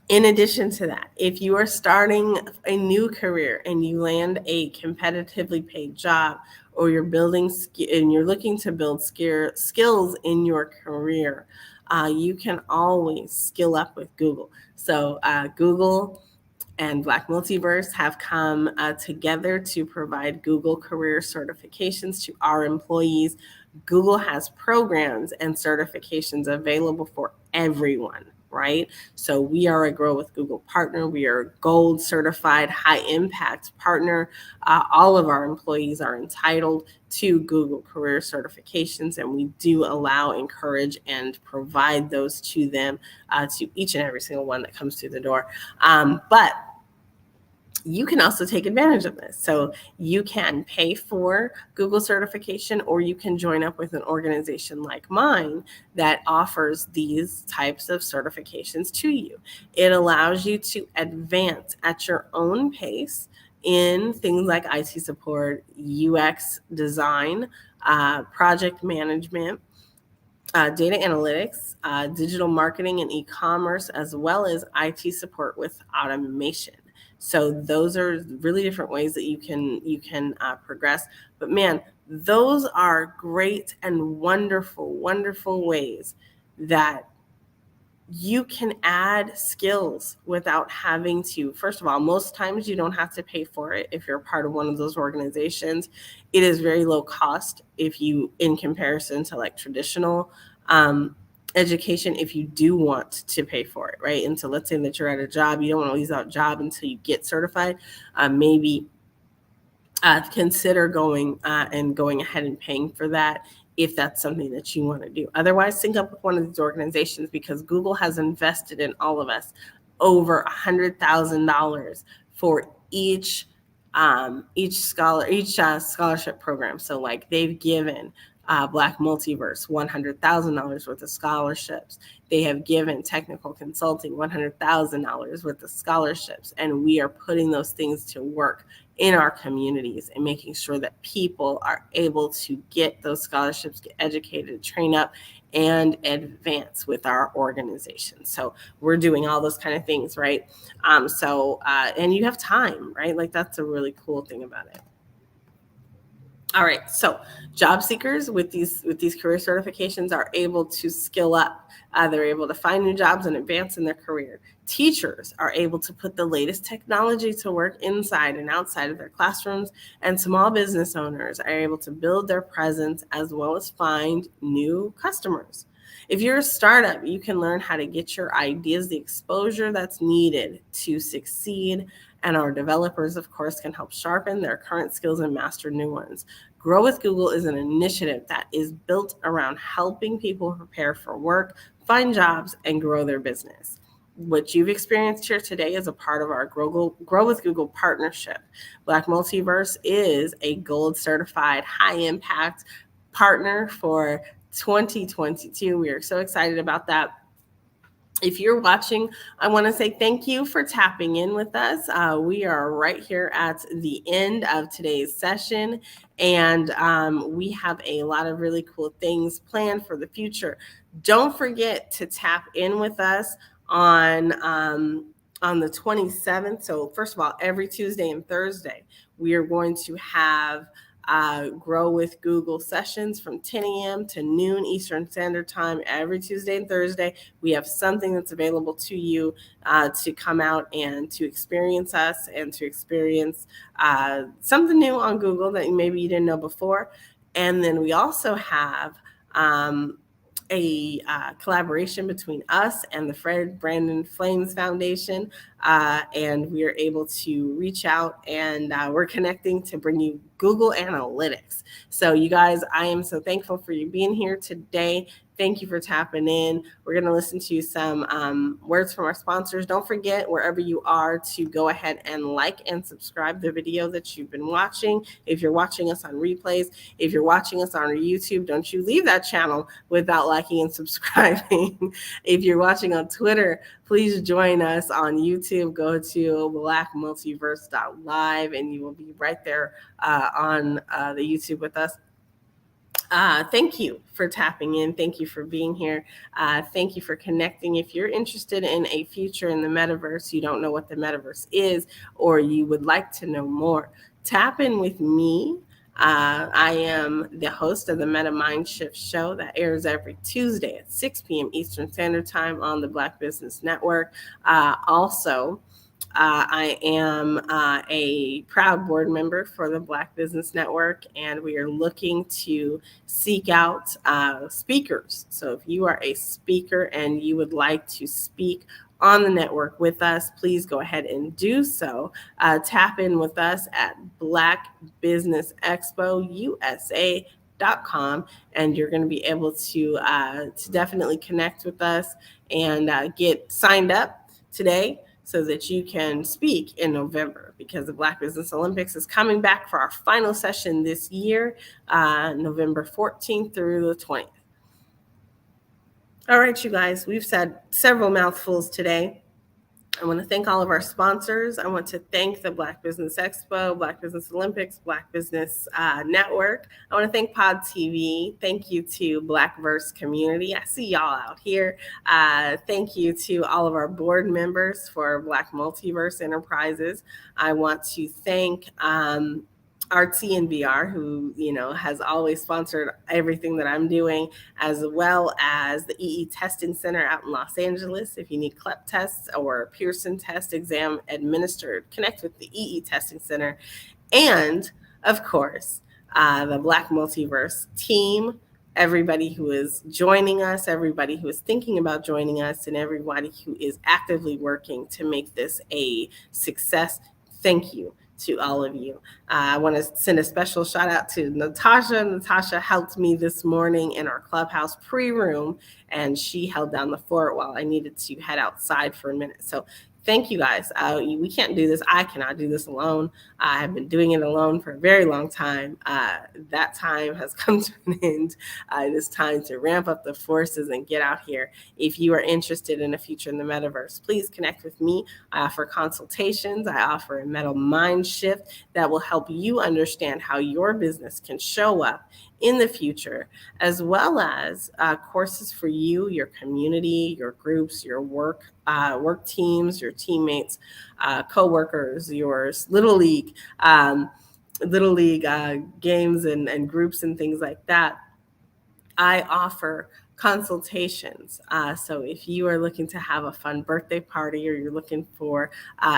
In addition to that, if you are starting a new career and you land a competitively paid job, or you're building and you're looking to build skills in your career, you can always skill up with Google. So Google and Black Multiverse have come together to provide Google career certifications to our employees. Google has programs and certifications available for everyone, right? So we are a Grow with Google partner. We are a gold certified high impact partner. All of our employees are entitled to Google career certifications, and we do allow, encourage, and provide those to them, to each and every single one that comes through the door. But you can also take advantage of this. So you can pay for Google certification, or you can join up with an organization like mine that offers these types of certifications to you. It allows you to advance at your own pace in things like IT support, UX design, project management, data analytics, digital marketing and e-commerce, as well as IT support with automation. So those are really different ways that you can progress. But man, those are great and wonderful ways that you can add skills without having to. First of all, most times you don't have to pay for it if you're part of one of those organizations. It is very low cost in comparison to like traditional education, if you do want to pay for it, right? And so let's say that you're at a job, you don't want to lose that job until you get certified. Maybe consider going ahead and paying for that if that's something that you want to do. Otherwise, sync up with one of these organizations, because Google has invested in all of us over $100,000 for each scholarship program. So like they've given Black Multiverse $100,000 worth of scholarships. They have given technical consulting $100,000 worth of scholarships, and we are putting those things to work in our communities and making sure that people are able to get those scholarships, get educated, train up, and advance with our organization. So we're doing all those kind of things, right? And you have time, right? Like that's a really cool thing about it. All right, so job seekers with these career certifications are able to skill up. They're able to find new jobs and advance in their career. Teachers are able to put the latest technology to work inside and outside of their classrooms, and small business owners are able to build their presence as well as find new customers. If you're a startup, you can learn how to get your ideas the exposure that's needed to succeed. And our developers, of course, can help sharpen their current skills and master new ones. Grow with Google is an initiative that is built around helping people prepare for work, find jobs, and grow their business. What you've experienced here today is a part of our Grow with Google partnership. Black Multiverse is a gold certified high impact partner for 2022. We are so excited about that. If you're watching, I want to say thank you for tapping in with us. We are right here at the end of today's session, and we have a lot of really cool things planned for the future. Don't forget to tap in with us on the 27th. So first of all, every Tuesday and Thursday, we are going to have Grow with Google sessions from 10 a.m. to noon Eastern Standard Time every Tuesday and Thursday. We have something that's available to you to come out and to experience us and to experience something new on Google that maybe you didn't know before. And then we also have a collaboration between us and the Fred Brandon Flames Foundation, and we are able to reach out, and we're connecting to bring you Google Analytics. So you guys, I am so thankful for you being here today. Thank you for tapping in. We're going to listen to some words from our sponsors. Don't forget, wherever you are, to go ahead and like and subscribe the video that you've been watching. If you're watching us on replays, if you're watching us on YouTube, don't you leave that channel without liking and subscribing. If you're watching on Twitter, please join us on YouTube. Go to blackmultiverse.live, and you will be right there on the YouTube with us. Thank you for tapping in. Thank you for being here. Thank you for connecting. If you're interested in a future in the metaverse, you don't know what the metaverse is, or you would like to know more, tap in with me. I am the host of the Meta Mind Shift show that airs every Tuesday at 6 p.m. Eastern Standard Time on the Black Business Network. Also, I am a proud board member for the Black Business Network, and we are looking to seek out speakers. So if you are a speaker and you would like to speak on the network with us, please go ahead and do so. Tap in with us at blackbusinessexpousa.com, and you're going to be able to definitely connect with us and get signed up today, so that you can speak in November, because the Black Business Olympics is coming back for our final session this year, November 14th through the 20th. All right, you guys, we've said several mouthfuls today. I want to thank all of our sponsors. I want to thank the Black Business Expo, Black Business Olympics, Black Business Network. I want to thank Pod TV. Thank you to Blackverse community. I see y'all out here. Thank you to all of our board members for Black Multiverse Enterprises. I want to thank Artsy and VR, who has always sponsored everything that I'm doing, as well as the EE Testing Center out in Los Angeles. If you need CLEP tests or Pearson test exam administered, connect with the EE Testing Center. And of course, the Black Multiverse team, everybody who is joining us, everybody who is thinking about joining us, and everybody who is actively working to make this a success. Thank you to all of you. I want to send a special shout out to Natasha. Natasha helped me this morning in our Clubhouse pre-room, and she held down the fort while I needed to head outside for a minute. So thank you guys. We can't do this. I cannot do this alone. I have been doing it alone for a very long time. That time has come to an end. It is time to ramp up the forces and get out here. If you are interested in a future in the metaverse, please connect with me. I offer consultations. I offer a Meta Mind Shift that will help you understand how your business can show up in the future, as well as courses for you, your community, your groups, your work teams, your teammates, coworkers, your little league, little league games and groups and things like that, I offer consultations. So if you are looking to have a fun birthday party, or you're looking for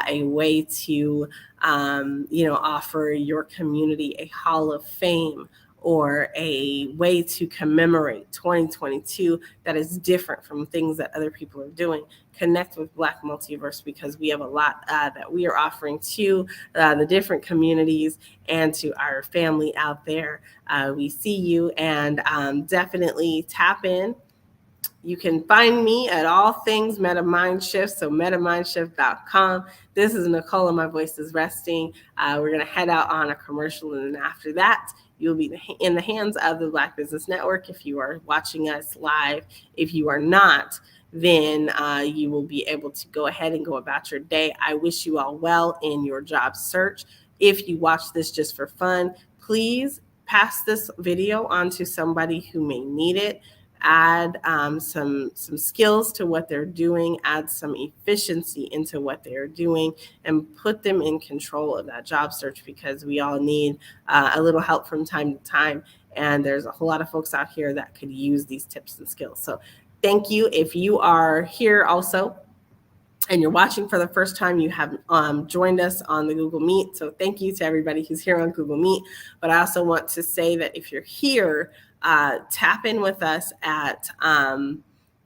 a way to, offer your community a Hall of Fame, or a way to commemorate 2022 that is different from things that other people are doing, connect with Black Multiverse, because we have a lot that we are offering to the different communities and to our family out there. We see you, and definitely tap in. You can find me at all things Meta Mind Shift, so metamindshift.com. This is Nicole, and my voice is resting. We're going to head out on a commercial, and then after that, you'll be in the hands of the Black Business Network if you are watching us live. If you are not, then you will be able to go ahead and go about your day. I wish you all well in your job search. If you watch this just for fun, please pass this video on to somebody who may need it. Add some skills to what they're doing, add some efficiency into what they're doing, and put them in control of that job search, because we all need a little help from time to time. And there's a whole lot of folks out here that could use these tips and skills. So thank you. If you are here also and you're watching for the first time, you have joined us on the Google Meet. So thank you to everybody who's here on Google Meet. But I also want to say that if you're here, tap in with us at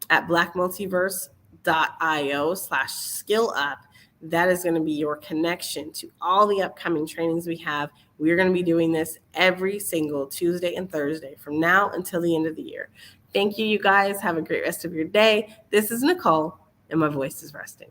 blackmultiverse.io/skillup. That is going to be your connection to all the upcoming trainings we have. We're going to be doing this every single Tuesday and Thursday from now until the end of the year. Thank you, you guys. Have a great rest of your day. This is Nicole, and my voice is resting.